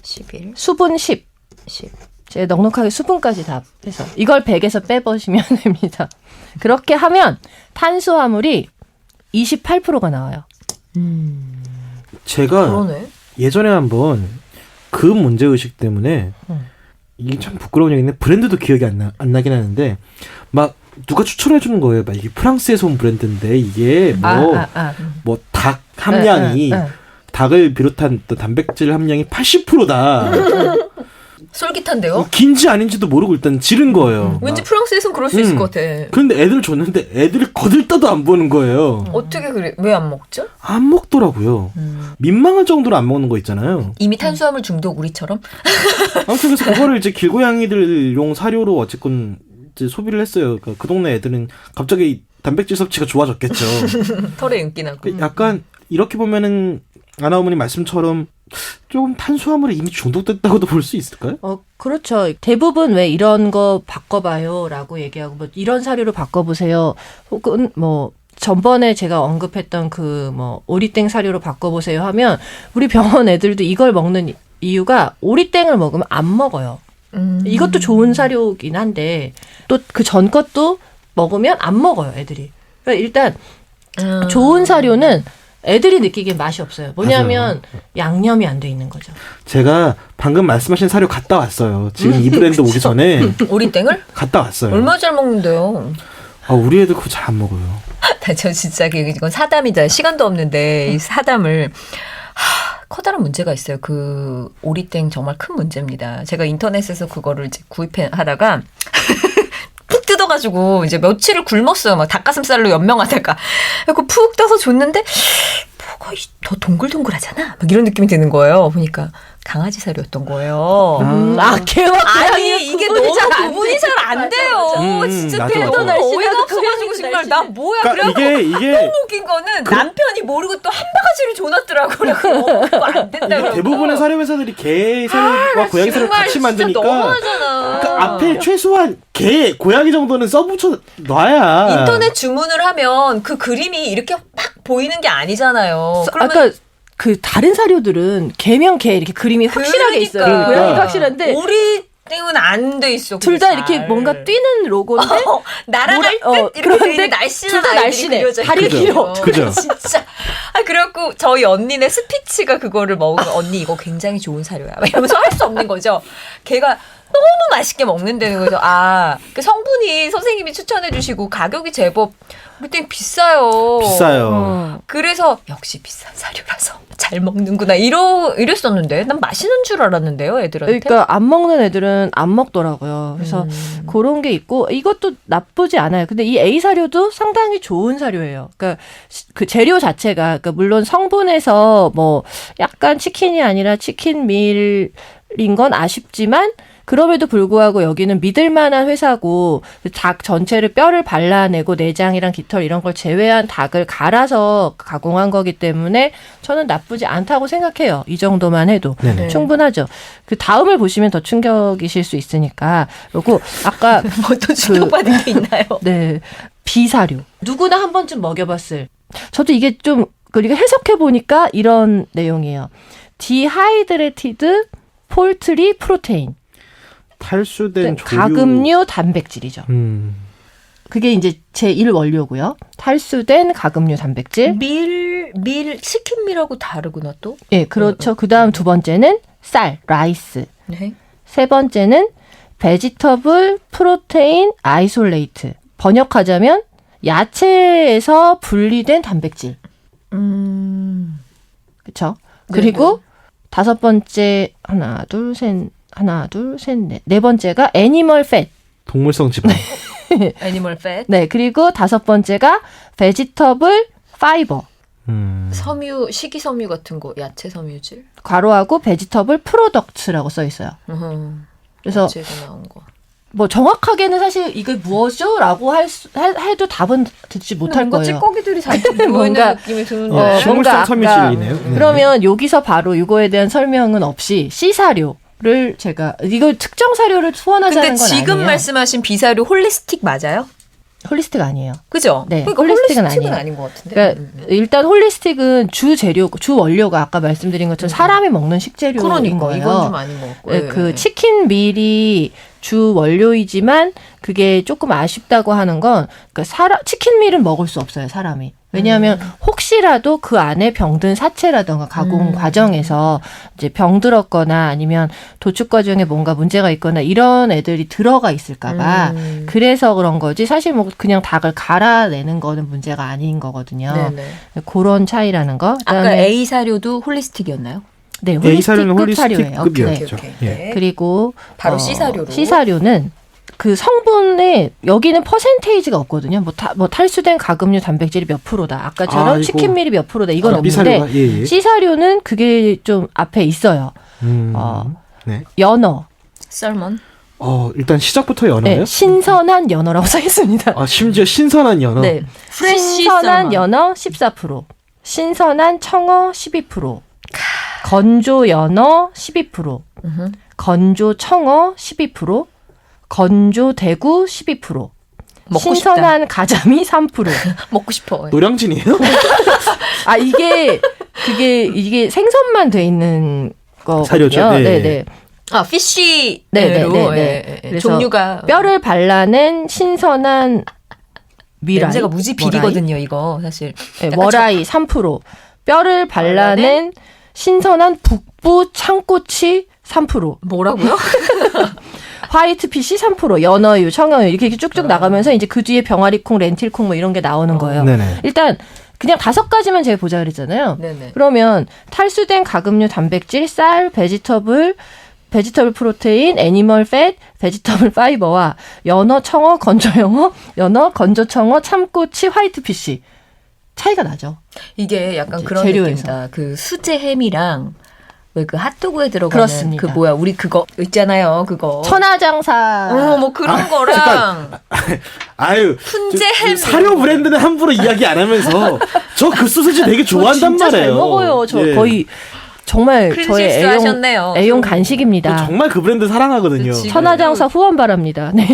11, 수분 10. 10. 제가 넉넉하게 수분까지 다 해서 이걸 100에서 빼보시면 됩니다. 그렇게 하면 탄수화물이 28%가 나와요. 제가 그러네. 예전에 한번 그 문제의식 때문에 이게 참 부끄러운 얘기인데 브랜드도 기억이 안 나긴 하는데 막 누가 추천해 주는 거예요. 막 이게 프랑스에서 온 브랜드인데 이게 뭐 닭 함량이 닭을 비롯한 또 단백질 함량이 80%다. 솔깃한데요? 긴지 아닌지도 모르고 일단 지른 거예요. 왠지 막. 프랑스에서는 그럴 수 있을 것 같아. 근데 애들 줬는데 애들이 거들떠도 안 보는 거예요. 어떻게 그래? 왜 안 먹죠? 안 먹더라고요. 민망할 정도로 안 먹는 거 있잖아요. 이미 탄수화물 중독 우리처럼? 아무튼 그래서 그거를 이제 길고양이들용 사료로 어쨌건 이제 소비를 했어요. 그러니까 그 동네 애들은 갑자기 단백질 섭취가 좋아졌겠죠. 털에 윤기 나고. 약간 이렇게 보면은 아나 어머니 말씀처럼 조금 탄수화물에 이미 중독됐다고도 볼 수 있을까요? 그렇죠. 대부분 왜 이런 거 바꿔봐요라고 얘기하고 뭐 이런 사료로 바꿔보세요. 혹은 뭐 전번에 제가 언급했던 그 뭐 오리땡 사료로 바꿔보세요 하면 우리 병원 애들도 이걸 먹는 이유가 오리땡을 먹으면 안 먹어요. 이것도 좋은 사료긴 한데 또 그 전 것도 먹으면 안 먹어요, 애들이. 그러니까 일단 좋은 사료는 애들이 느끼기엔 맛이 없어요. 뭐냐면 양념이 안 돼 있는 거죠. 제가 방금 말씀하신 사료 갔다 왔어요. 지금 이 브랜드 오기 전에 오리땡을? 갔다 왔어요. 얼마 잘 먹는데요? 우리 애들 그거 잘 안 먹어요. 저 진짜 이건 사담이다. 시간도 없는데 이 사담을 커다란 문제가 있어요. 그 오리땡 정말 큰 문제입니다. 제가 인터넷에서 그거를 이제 구입하다가 푹 뜯어가지고 이제 며칠을 굶었어요. 막 닭가슴살로 연명하다가 그리고 푹 떠서 줬는데 뭐가 더 동글동글하잖아. 막 이런 느낌이 드는 거예요. 보니까 강아지 사료였던 거예요. 개와 아니 이게 너무 구분이 잘 안 돼요. 진짜 맞아, 너무 맞아. 어이가 없어가지고 정말 나 뭐야. 그러니까 그래갖고 이게 또 웃긴 거는 남편이 모르고 또 한 바가지를 줘놨더라고. 그거 안 된다고. 대부분의 사료 회사들이 개 사료와 고양이 사료 같이 만드니까 너무하잖아. 그러니까 앞에 최소한 개, 고양이 정도는 써붙여 놔야. 인터넷 주문을 하면 그 그림이 이렇게 막 보이는 게 아니잖아요. 그러면 아까 그 다른 사료들은 개면 개 이렇게 그림이 확실하게 있어요. 그러니까. 고양이가 확실한데 오리땡은 안 돼 있어. 둘 다 그게 이렇게 잘. 뭔가 뛰는 로고인데 날아갈 듯 이렇게 그런데 되게 날씬한 둘 다 아이들이 날씬해. 그려져 다리가 있거든요. 길어. 그죠. 진짜. 그래갖고 저희 언니네 스피치가 그거를 먹으면 언니 이거 굉장히 좋은 사료야. 막 이러면서 할 수 없는 거죠. 걔가 너무 맛있게 먹는다는 거죠. 그 성분이 선생님이 추천해 주시고 가격이 제법 그때 비싸요. 비싸요. 그래서 역시 비싼 사료라서 잘 먹는구나 이랬었는데 난 맛있는 줄 알았는데요, 애들한테. 그러니까 안 먹는 애들은 안 먹더라고요. 그래서 그런 게 있고 이것도 나쁘지 않아요. 근데 이 A 사료도 상당히 좋은 사료예요. 그러니까 그 재료 자체가 그러니까 물론 성분에서 뭐 약간 치킨이 아니라 치킨 밀인 건 아쉽지만 그럼에도 불구하고 여기는 믿을 만한 회사고 닭 전체를 뼈를 발라내고 내장이랑 깃털 이런 걸 제외한 닭을 갈아서 가공한 거기 때문에 저는 나쁘지 않다고 생각해요. 이 정도만 해도 네네. 충분하죠. 그 다음을 보시면 더 충격이실 수 있으니까. 그리고 아까 또 충격받은 게 있나요? 네, 비사료. 누구나 한 번쯤 먹여봤을. 저도 이게 좀 그리고 해석해 보니까 이런 내용이에요. 디하이드레티드 폴트리 프로테인. 탈수된 조류. 가금류 단백질이죠. 그게 이제 제1 원료고요. 탈수된 가금류 단백질. 밀 치킨밀하고 다르구나 또. 예, 그렇죠. 그다음 두 번째는 쌀, 라이스. 네. 세 번째는 베지터블 프로테인 아이솔레이트. 번역하자면 야채에서 분리된 단백질. 그렇죠? 그리고 다섯 번째 하나, 둘, 셋, 넷. 네 번째가 애니멀 팻. 동물성 지방. 애니멀 팻. 네, 그리고 다섯 번째가 베지터블 파이버. 섬유, 식이섬유 같은 거, 야채 섬유질. 괄호하고 베지터블 프로덕트라고 써 있어요. 그래서 야채에서 나온 거. 뭐 정확하게는 사실 이게 무엇이죠? 라고 해도 답은 듣지 못할 뭔가 거예요. 찌꺼기들이 잔뜩 들어있는 뭔가, 느낌이 드는데. 뭔가 식물성 아까 섬유질이네요. 네. 그러면 여기서 바로 이거에 대한 설명은 없이 C사료를 제가 이거 특정 사료를 소원하자는 근데 건 지금 아니에요. 말씀하신 비사료 홀리스틱 맞아요? 홀리스틱 아니에요. 그죠? 네, 그러니까 홀리스틱은 홀리스틱은 아니에요. 아닌 것 같은데. 그러니까 일단 홀리스틱은 주 원료가 아까 말씀드린 것처럼 사람이 먹는 식재료인 그러니까 거예요. 이건 좀 아닌 것 같고. 네, 그 치킨 밀이 주 원료이지만 그게 조금 아쉽다고 하는 건 그러니까 치킨 밀은 먹을 수 없어요, 사람이. 왜냐하면 혹시라도 그 안에 병든 사체라던가 가공 과정에서 이제 병들었거나 아니면 도축 과정에 뭔가 문제가 있거나 이런 애들이 들어가 있을까봐 그래서 그런 거지. 사실 뭐 그냥 닭을 갈아내는 거는 문제가 아닌 거거든요. 네네. 그런 차이라는 거. 아까 그다음에 A 사료도 홀리스틱이었나요? 네, A 사료는 홀리스틱급 사료예요. 홀리스틱급이었죠. 오케이. 예. 네. 그리고 바로 C사료로. C사료는 그 성분에 여기는 퍼센테이지가 없거든요. 뭐 탈수된 가금류 단백질이 몇 프로다. 아까처럼 아이고. 치킨밀이 몇 프로다. 이건 없는데 B사료가 예. C사료는 그게 좀 앞에 있어요. 네. 연어. 썰먼. 일단 시작부터 연어예요? 네, 신선한 연어라고 써 있습니다. 심지어 신선한 연어. 네. 프레쉬 신선한 썰먼. 연어 14%. 신선한 청어 12%. 건조 연어 12%. 음흠. 건조 청어 12%. 건조 대구 12%. 먹고 신선한 가자미 3%. 먹고 싶어. 노량진이에요? 이게 생선만 돼 있는 거거든요. 사료죠. 네. 네네. 피쉬로 네네네. 그래서 종류가 뼈를 발라낸 신선한 미라이. 냄새가 무지 비리거든요. 이거 사실. 네, 약간 머라이 3%. 뼈를 발라낸 신선한 북부 창꼬치 3%. 뭐라고요? 화이트피쉬 3%, 연어유, 청어유 이렇게 쭉쭉 나가면서 이제 그 뒤에 병아리콩, 렌틸콩 뭐 이런 게 나오는 거예요. 네네. 일단 그냥 5가지만 제가 보자 그랬잖아요. 네네. 그러면 탈수된 가금류 단백질, 쌀, 베지터블 프로테인, 애니멀 팻, 베지터블 파이버와 연어, 청어, 건조 연어, 건조 청어, 참꼬치, 화이트피쉬 차이가 나죠. 이게 약간 이제 그런 재료에서. 느낌이다. 그 수제 햄이랑 왜 그 핫도그에 들어가는 그렇습니다. 그 뭐야 우리 그거 있잖아요. 그거. 천하장사. 뭐 그런 거랑 아유. 훈제 저 햄 사료 브랜드는 함부로 이야기 안 하면서 저 그 소시지 되게 좋아한단 진짜 말이에요. 잘 먹어요. 저 예. 거의 정말 크림 저의 실수하셨네요. 애용 저 간식입니다. 정말 그 브랜드 사랑하거든요. 그치. 천하장사 후원 바랍니다. 네.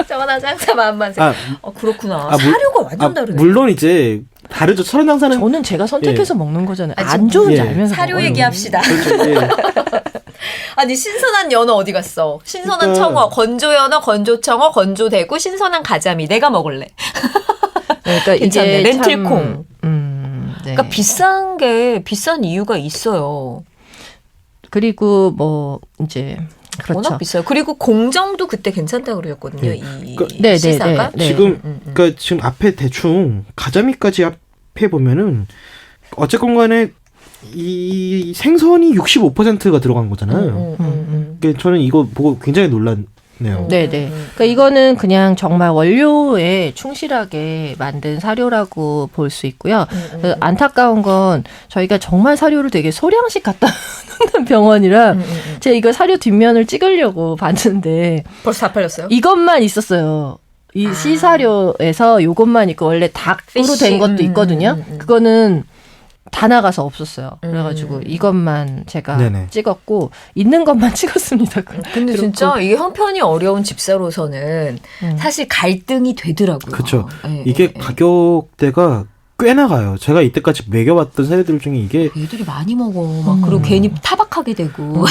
천하장사 만만세. 아, 그렇구나. 아, 사료가 완전 다르네. 물론 이제 다르죠. 천연장사는 저는 제가 선택해서 먹는 거잖아요. 아, 안 좋은지 예. 알면서 사료 먹어요. 얘기합시다. 그렇죠. 예. 아니 신선한 연어 어디 갔어? 신선한 그러니까. 청어, 건조 연어, 건조 청어, 건조 대구, 신선한 가자미. 내가 먹을래. 그러니까 괜찮네. 이게 렌틸콩. 네. 그러니까 비싼 게 비싼 이유가 있어요. 그리고 뭐 이제 그렇죠. 워낙 비싸요. 그리고 공정도 그때 괜찮다 그러셨거든요. 이 네, 시사가. 네. 그러니까 지금 앞에 대충 가자미까지 앞에 보면은 어쨌건 간에 이 생선이 65%가 들어간 거잖아요. 그러니까 저는 이거 보고 굉장히 놀랐네요. 네네. 그러니까 이거는 그냥 정말 원료에 충실하게 만든 사료라고 볼 수 있고요. 안타까운 건 저희가 정말 사료를 되게 소량씩 갖다 놓는 병원이라 제가 이거 사료 뒷면을 찍으려고 봤는데 벌써 다 팔렸어요? 이것만 있었어요. 이 C사료에서 요것만 있고 원래 닭으로 된 피쉬. 것도 있거든요. 그거는 다 나가서 없었어요. 그래가지고 이것만 제가 네네. 찍었고 있는 것만 찍었습니다. 근데 진짜 이게 형편이 어려운 집사로서는 사실 갈등이 되더라고요. 그렇죠. 예, 이게 예, 예. 가격대가 꽤 나가요. 제가 이때까지 먹여봤던 사료들 중에 이게 애들이 많이 먹어. 막 그리고 괜히 타박하게 되고.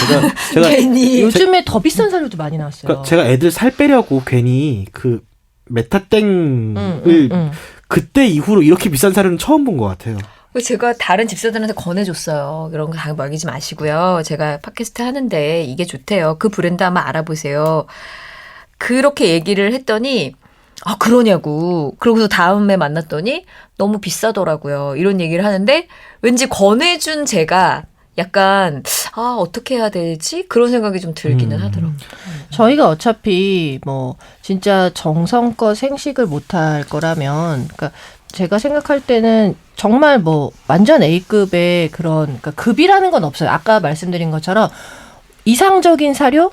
제가 괜히. 요즘에 더 비싼 사료도 많이 나왔어요. 그러니까 제가 애들 살 빼려고 괜히 그 메타땡을 그때 이후로 이렇게 비싼 사료는 처음 본 것 같아요. 제가 다른 집사들한테 권해줬어요. 이런 거 먹이지 마시고요. 제가 팟캐스트 하는데 이게 좋대요. 그 브랜드 한번 알아보세요. 그렇게 얘기를 했더니 그러냐고. 그러고서 다음에 만났더니 너무 비싸더라고요. 이런 얘기를 하는데 왠지 권해준 제가 약간 어떻게 해야 되지? 그런 생각이 좀 들기는 하더라고요. 저희가 어차피 뭐 진짜 정성껏 생식을 못할 거라면, 그러니까 제가 생각할 때는 정말 뭐 완전 A급의 그런 그러니까 급이라는 건 없어요. 아까 말씀드린 것처럼 이상적인 사료,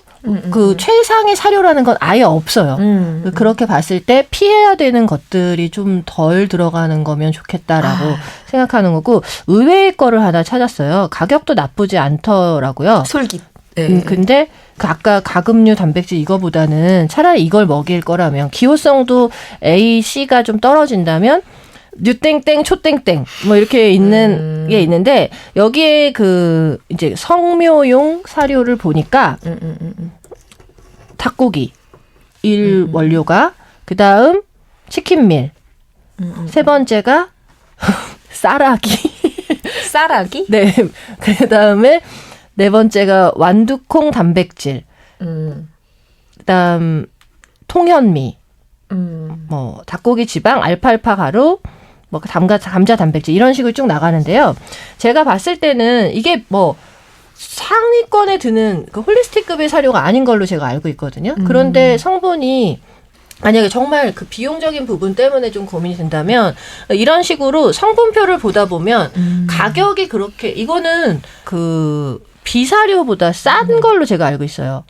그 최상의 사료라는 건 아예 없어요. 그렇게 봤을 때 피해야 되는 것들이 좀 덜 들어가는 거면 좋겠다라고 생각하는 거고 의외의 거를 하나 찾았어요. 가격도 나쁘지 않더라고요. 솔깃. 네. 근데 그 아까 가금류 단백질 이거보다는 차라리 이걸 먹일 거라면 기호성도 A, C가 좀 떨어진다면 뉴땡땡, 초땡땡 뭐 이렇게 있는 게 있는데 여기에 그 이제 성묘용 사료를 보니까 닭고기 1 원료가 그다음 치킨밀 세 번째가 쌀아기 쌀아기? 네 그다음에 네 번째가 완두콩 단백질 그다음 통현미 뭐 닭고기 지방 알팔파 가루 뭐 감자 단백질 이런 식으로 쭉 나가는데요. 제가 봤을 때는 이게 뭐 상위권에 드는 그 홀리스틱급의 사료가 아닌 걸로 제가 알고 있거든요. 그런데 성분이 만약에 정말 그 비용적인 부분 때문에 좀 고민이 된다면 이런 식으로 성분표를 보다 보면 가격이 그렇게 이거는 그 비사료보다 싼 걸로 제가 알고 있어요.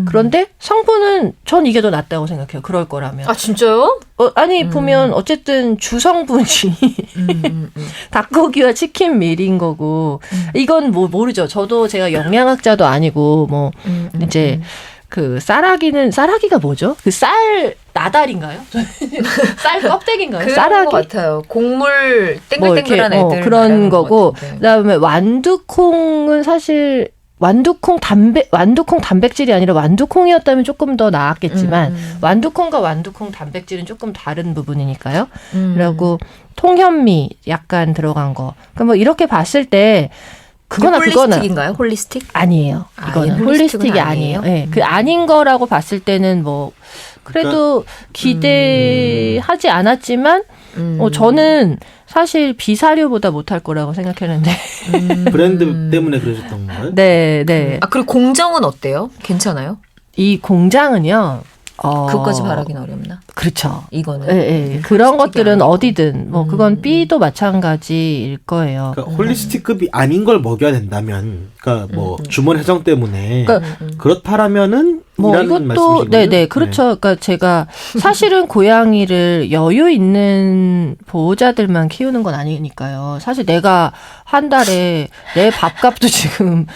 그런데 성분은 전 이게 더 낫다고 생각해요. 그럴 거라면. 아 진짜요? 아니 보면 어쨌든 주성분이 닭고기와 치킨 밀인 거고 이건 뭐 모르죠. 저도 제가 영양학자도 아니고 뭐 이제 그 쌀아기가 뭐죠? 그 쌀 나달인가요? 쌀 껍데기인가요? 그런 쌀아기 것 같아요. 곡물 뭐 이렇게 땡글땡글한 애들 그런 말하는 것 거고 같은데. 그다음에 완두콩은 사실 완두콩 단백질이 아니라 완두콩이었다면 조금 더 나았겠지만 완두콩과 완두콩 단백질은 조금 다른 부분이니까요. 그리고 통현미 약간 들어간 거. 그러니까 뭐 이렇게 봤을 때 그거나 홀리스틱인가요? 홀리스틱? 아니에요. 아, 이거는 얘는 홀리스틱이 홀리스틱은 아니에요. 아니에요? 네, 그 아닌 거라고 봤을 때는 뭐 그래도 기대하지 않았지만 저는 사실 비사료보다 못할 거라고 생각했는데. 브랜드 때문에 그러셨던 건가요? 네, 네. 아 그리고 공정은 어때요? 괜찮아요? 이 공장은요. 그것까지 바라긴 어렵나? 그렇죠. 이거는. 예, 예. 그런 것들은 아니고. 어디든 뭐 그건 B도 마찬가지일 거예요. 그러니까 홀리스틱급이 아닌 걸 먹여야 된다면, 그러니까 뭐 주머니 사정 때문에 그러니까 그렇다라면은 뭐 이라는 이것도 말씀이신 네네 거죠? 그렇죠. 그러니까 제가 사실은 고양이를 여유 있는 보호자들만 키우는 건 아니니까요. 사실 내가 한 달에 내 밥값도 지금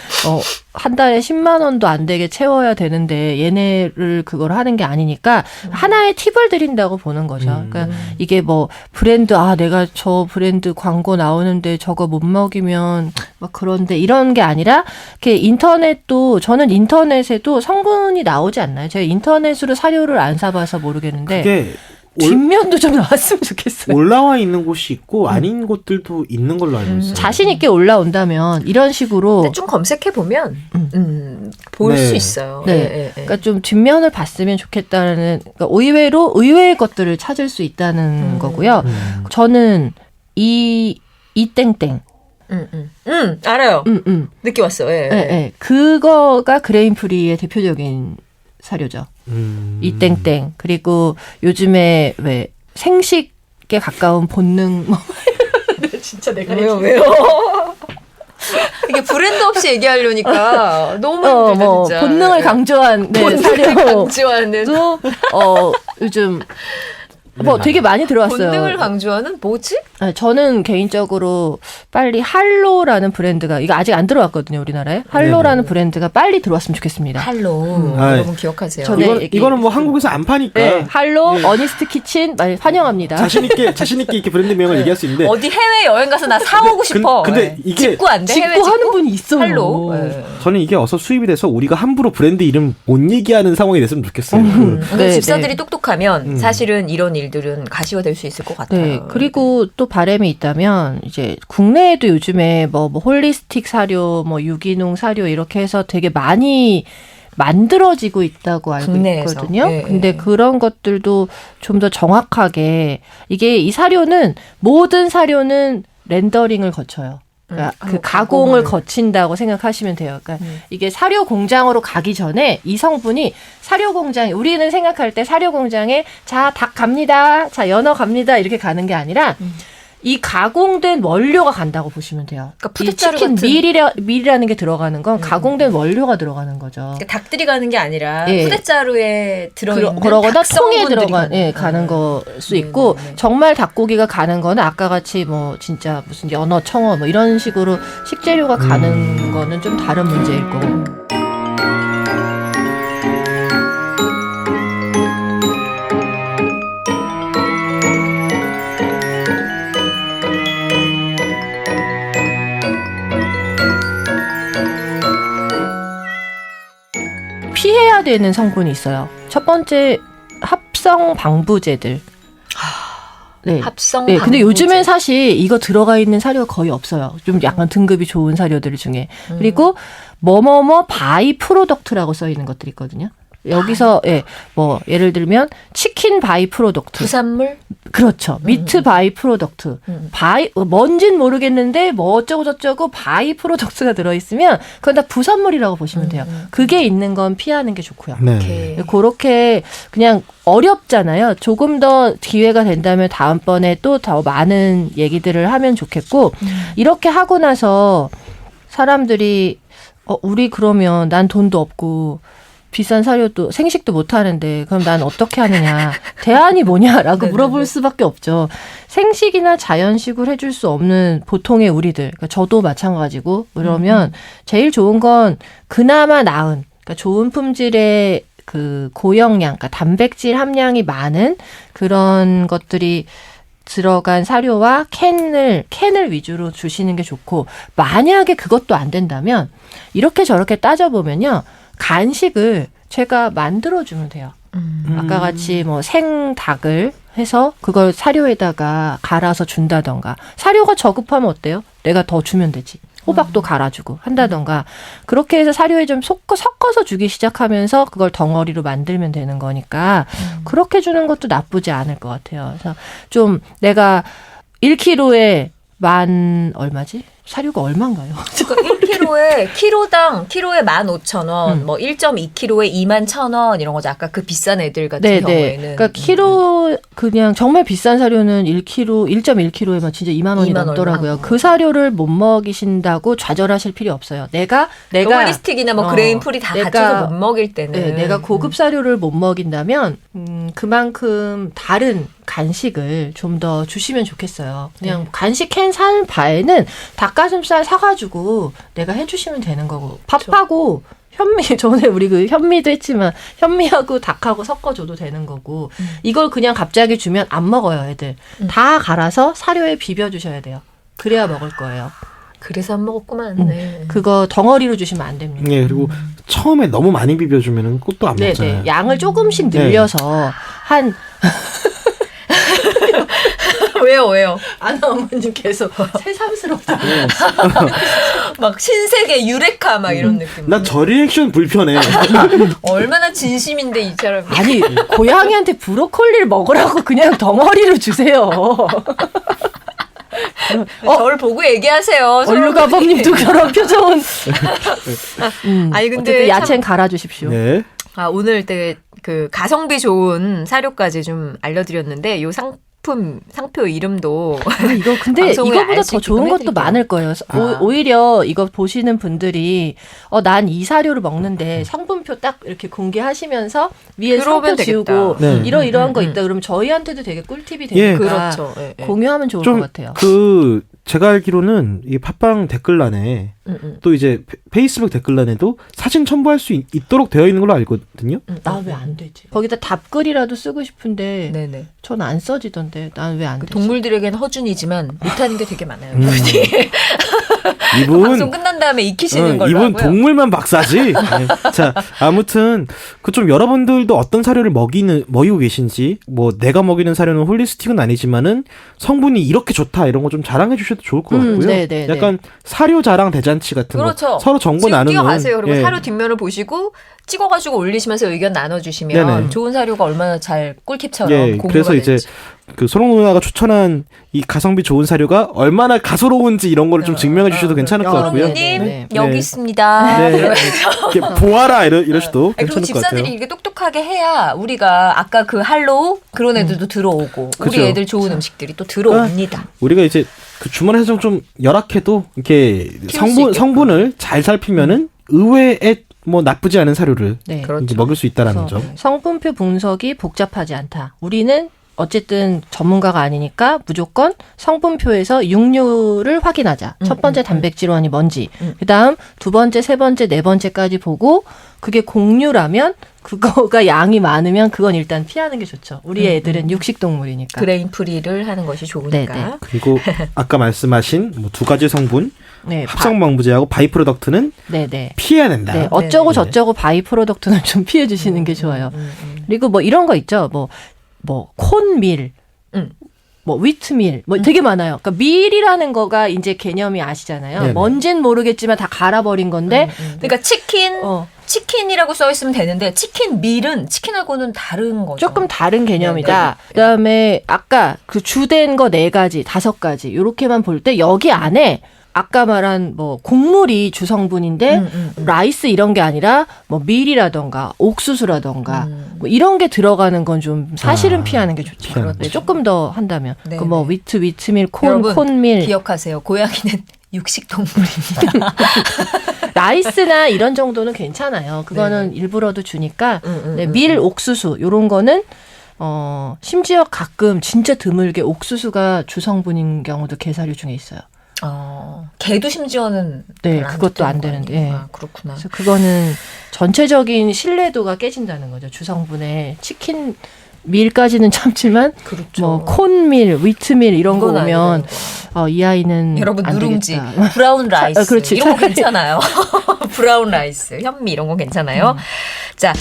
한 달에 10만 원도 안 되게 채워야 되는데 얘네를 그걸 하는 게 아니니까 하나의 팁을 드린다고 보는 거죠. 그러니까 이게 뭐 브랜드 내가 저 브랜드 광고 나오는데 저거 못 먹이면 막 그런데 이런 게 아니라 이렇게 인터넷도 저는 인터넷에도 성분이 나오지 않나요? 제가 인터넷으로 사료를 안 사봐서 모르겠는데 그게 뒷면도 좀 나왔으면 좋겠어요. 올라와 있는 곳이 있고 아닌 곳들도 있는 걸로 알고 있어요. 자신 있게 올라온다면 이런 식으로 근데 좀 검색해 보면 볼 네. 수 있어요. 네. 예, 예, 예. 그러니까 좀 뒷면을 봤으면 좋겠다는 그러니까 의외의 것들을 찾을 수 있다는 거고요. 저는 이 땡땡 알아요. 음. 느낌 왔어. 예, 예, 예. 예. 그거가 그레인프리의 대표적인 사료죠. 이 땡땡. 그리고 요즘에 왜 생식에 가까운 본능 뭐 진짜 내가 왜요? 이게 브랜드 없이 얘기하려니까 너무 힘들다 뭐 진짜. 본능을 예. 강조한 본능을 사료. 강조하는 요즘 뭐 되게 많이 들어왔어요. 본능을 강조하는 뭐지? 저는 개인적으로 빨리 할로라는 브랜드가 이거 아직 안 들어왔거든요, 우리나라에. 할로라는 브랜드가 빨리 들어왔으면 좋겠습니다. 할로 아이. 여러분 기억하세요. 저는 이거는 뭐 한국에서 안 파니까 네, 할로, 어니스트 키친 많이 환영합니다. 자신 있게 이렇게 브랜드명을 얘기할 수 있는데 어디 해외 여행 가서 나 사오고 싶어. 근데 예. 이게 직구 안 돼? 해외 직구 하는 분이 있어요. 할로. 예. 저는 이게 어서 수입이 돼서 우리가 함부로 브랜드 이름 못 얘기하는 상황이 됐으면 좋겠어요. 근데 네, 집사들이 네. 똑똑하면 사실은 이런 일들은 가시화될 수 있을 것 같아요. 네, 그리고 또 바람이 있다면 이제 국내에도 요즘에 뭐 홀리스틱 사료, 뭐 유기농 사료 이렇게 해서 되게 많이 만들어지고 있다고 알고 국내에서. 있거든요. 예, 근데 예. 그런 것들도 좀 더 정확하게 이게 이 사료는 모든 사료는 렌더링을 거쳐요. 그러니까 그 가공을 거친다고 생각하시면 돼요. 그러니까 이게 사료 공장으로 가기 전에 이 성분이 사료 공장에 우리는 생각할 때 사료 공장에 자 닭 갑니다, 자 연어 갑니다 이렇게 가는 게 아니라 이 가공된 원료가 간다고 보시면 돼요. 그러니까 이 푸드자루 치킨 같은- 밀이라는 게 들어가는 건 가공된 원료가 들어가는 거죠. 그러니까 닭들이 가는 게 아니라 예. 푸대자루에 들어있는 그러거나 닭 통에 성분들이 가는 걸 수 있고 네. 정말 닭고기가 가는 거는 아까 같이 뭐 진짜 무슨 연어, 청어 뭐 이런 식으로 식재료가 가는 거는 좀 다른 문제일 거고. 피해야 되는 성분이 있어요. 첫 번째 합성 방부제들. 네. 합성 네, 근데 방부제. 요즘엔 사실 이거 들어가 있는 사료가 거의 없어요. 좀 약간 등급이 좋은 사료들 중에. 그리고 뭐뭐뭐 바이 프로덕트라고 써 있는 것들이 있거든요. 여기서 뭐 예를 들면 치킨 바이 프로덕트. 부산물? 그렇죠. 미트 바이 프로덕트. 바이 뭔진 모르겠는데 뭐 어쩌고 저쩌고 바이 프로덕트가 들어있으면 그건 다 부산물이라고 보시면 돼요. 그게 있는 건 피하는 게 좋고요. 네. 그렇게 그냥 어렵잖아요. 조금 더 기회가 된다면 다음번에 또 더 많은 얘기들을 하면 좋겠고 이렇게 하고 나서 사람들이 우리 그러면 난 돈도 없고 비싼 사료도 생식도 못 하는데 그럼 난 어떻게 하느냐 대안이 뭐냐라고 물어볼 수밖에 없죠. 생식이나 자연식을 해줄 수 없는 보통의 우리들 그러니까 저도 마찬가지고 그러면 제일 좋은 건 그나마 나은 그러니까 좋은 품질의 그 고영양 그러니까 단백질 함량이 많은 그런 것들이 들어간 사료와 캔을 위주로 주시는 게 좋고 만약에 그것도 안 된다면 이렇게 저렇게 따져보면요. 간식을 제가 만들어주면 돼요. 아까 같이 뭐 생닭을 해서 그걸 사료에다가 갈아서 준다던가 사료가 저급하면 어때요? 내가 더 주면 되지. 호박도 갈아주고 한다던가 그렇게 해서 사료에 좀 섞어서 주기 시작하면서 그걸 덩어리로 만들면 되는 거니까 그렇게 주는 것도 나쁘지 않을 것 같아요. 그래서 좀 내가 1kg에 얼마지? 사료가 얼마인가요? 그러니까 1kg에 키로에 15,000원, 뭐 1.2kg에 21,000원 이런 거죠. 아까 그 비싼 애들 같은 경우에는. 그러니까 키로 그냥 정말 비싼 사료는 1.1kg에만 진짜 2만 원이 2만 넘더라고요. 얼마. 그 사료를 못 먹이신다고 좌절하실 필요 없어요. 내가 홀리스틱이나 뭐 그레인 풀이 다 갖춰서 못 먹일 때는. 네, 내가 고급 사료를 못 먹인다면 그만큼 다른 간식을 좀 더 주시면 좋겠어요. 그냥 간식 캔 살 바에는 닭가슴살 사가지고 내가 해주시면 되는 거고 밥하고 현미 전에 우리 그 현미도 했지만 현미하고 닭하고 섞어줘도 되는 거고 이걸 그냥 갑자기 주면 안 먹어요 애들. 다 갈아서 사료에 비벼주셔야 돼요. 그래야 먹을 거예요. 그래서 안 먹었구만. 네. 그거 덩어리로 주시면 안 됩니다. 네, 그리고 처음에 너무 많이 비벼주면은 꽃도 안 먹잖아요. 네, 양을 조금씩 늘려서 한 왜요? 아나 어머님 계속 새삼스럽다. 막 신세계 유레카 막 이런 느낌. 나 저 리액션 불편해. 얼마나 진심인데 이 사람이. 아니 고양이한테 브로콜리를 먹으라고 그냥 덩어리로 주세요. 저를 보고 얘기하세요. 얼루가범님도 그런 표정은. 아니 근데 어쨌든 야채는 갈아주십시오. 네. 오늘 되게 그 가성비 좋은 사료까지 좀 알려드렸는데 요 상표 이름도 이거 근데 방송에 이거보다 알 수 더 좋은 있게끔 것도 해드릴게요. 많을 거예요. 오히려 이거 보시는 분들이 난 이 사료를 먹는데 성분표 딱 이렇게 공개하시면서 위에 성표 그러면 지우고 되겠다. 네. 이러이러한 거 있다. 그러면 저희한테도 되게 꿀팁이 되니까 그렇죠. 예, 예. 공유하면 좋을 것 같아요. 제가 알기로는 이 팟빵 댓글란에 또 이제 페이스북 댓글란에도 사진 첨부할 수 있도록 되어 있는 걸로 알거든요. 나 왜 안 되지? 거기다 답글이라도 쓰고 싶은데 네네. 전 안 써지던데 난 왜 안 되지? 동물들에겐 허준이지만 못하는 게 되게 많아요. 이분 방송 끝난 다음에 익히시는 걸로 이분 하고요. 동물만 박사지. 네. 자, 아무튼 그 좀 여러분들도 어떤 사료를 먹이고 계신지 뭐 내가 먹이는 사료는 홀리스틱은 아니지만은 성분이 이렇게 좋다 이런 거 좀 자랑해 주셔도 좋을 것 같고요. 네네. 약간 사료 자랑 대잔치 같은 그렇죠. 거 서로 정보 지금 나누는. 뛰어가세요. 그리고 예. 사료 뒷면을 보시고 찍어가지고 올리시면서 의견 나눠주시면 네네. 좋은 사료가 얼마나 잘 꿀팁처럼 예, 공유가 그래서 이제 될지. 그 소롱 누나가 추천한 이 가성비 좋은 사료가 얼마나 가소로운지 이런 거를 좀 증명해 주셔도 괜찮을 것 같고요. 소롱님 네. 여기 네. 있습니다. 네. 이러면서. 이렇게 보아라 이러셔도 그리고 괜찮을 것 같아요. 집사들이 이렇게 똑똑하게 해야 우리가 아까 그 할로우 그런 애들도 들어오고 그쵸. 우리 애들 좋은 음식들이 또 들어옵니다. 우리가 이제 그 주문해서 좀 열악해도 이렇게 수 있게끔. 성분을 잘 살피면은 의외의 뭐 나쁘지 않은 사료를 네. 그렇죠. 이제 먹을 수 있다라는 그래서 점. 성분표 분석이 복잡하지 않다. 우리는 어쨌든 전문가가 아니니까 무조건 성분표에서 육류를 확인하자. 첫 번째 단백질원이 뭔지. 그다음 두 번째, 세 번째, 네 번째까지 보고 그게 곡류라면 그거가 양이 많으면 그건 일단 피하는 게 좋죠. 우리 애들은 육식 동물이니까. 그레인 프리를 하는 것이 좋으니까. 네네. 그리고 아까 말씀하신 뭐 두 가지 성분 네, 합성방부제하고 바이 프로덕트는 네네. 피해야 된다. 네, 어쩌고 네. 저쩌고 바이 프로덕트는 좀 피해 주시는 게 좋아요. 그리고 뭐 이런 거 있죠. 뭐 콘밀, 뭐 위트밀, 뭐 되게 많아요. 그러니까 밀이라는 거가 이제 개념이 아시잖아요. 네네. 뭔진 모르겠지만 다 갈아버린 건데, 그러니까 치킨, 치킨이라고 써 있으면 되는데 치킨 밀은 치킨하고는 다른 거죠. 조금 다른 개념이다. 그다음에 아까 그 주된 거 4가지, 5가지 요렇게만 볼 때 여기 안에 아까 말한 뭐 곡물이 주성분인데 라이스 이런 게 아니라 뭐 밀이라던가 옥수수라던가 뭐 이런 게 들어가는 건 좀 사실은 피하는 게 좋죠. 피하는 네, 조금 더 한다면 네, 그 뭐 네. 위트밀, 여러분, 콘밀, 기억하세요. 고양이는 육식 동물입니다. 라이스나 이런 정도는 괜찮아요. 그거는 일부러도 주니까 네, 음. 밀, 옥수수 요런 거는 심지어 가끔 진짜 드물게 옥수수가 주성분인 경우도 게사류 중에 있어요. 개도 심지어는 네, 안 그것도 안 되는 거 되는데. 아니에요? 예. 아, 그렇구나. 그래서 그거는 전체적인 신뢰도가 깨진다는 거죠. 주성분에 치킨 밀까지는 참지만 그렇죠. 뭐 콘밀, 위트밀 이런 거 이건 오면 아니라는 이 아이는 여러분 안 누룽지, 되겠다. 브라운 라이스 그렇지. 이런 거 괜찮아요. 브라운 라이스, 현미 이런 거 괜찮아요. 자,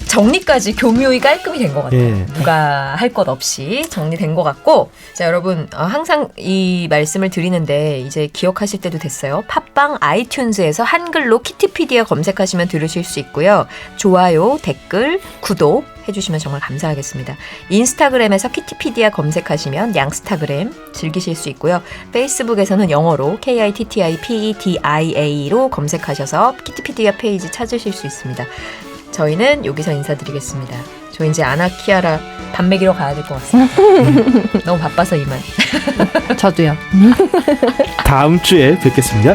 정리까지 교묘히 깔끔히 된 것 같아요. 예. 누가 할 것 없이 정리된 것 같고, 자 여러분 항상 이 말씀을 드리는데 이제 기억하실 때도 됐어요. 팟빵 아이튠즈에서 한글로 키티피디아 검색하시면 들으실 수 있고요. 좋아요, 댓글, 구독 해주시면 정말 감사하겠습니다. 인스타그램에서 키티피디아 검색하시면 양스타그램 즐기실 수 있고요. 페이스북에서는 영어로 KITTIPEDIA로 검색하셔서 키티피디아 페이지 찾으실 수 있습니다. 저희는 여기서 인사드리겠습니다. 저 이제 아나키아라 밥 먹이러 가야 될 것 같습니다. 너무 바빠서 이만. 저도요. 다음 주에 뵙겠습니다.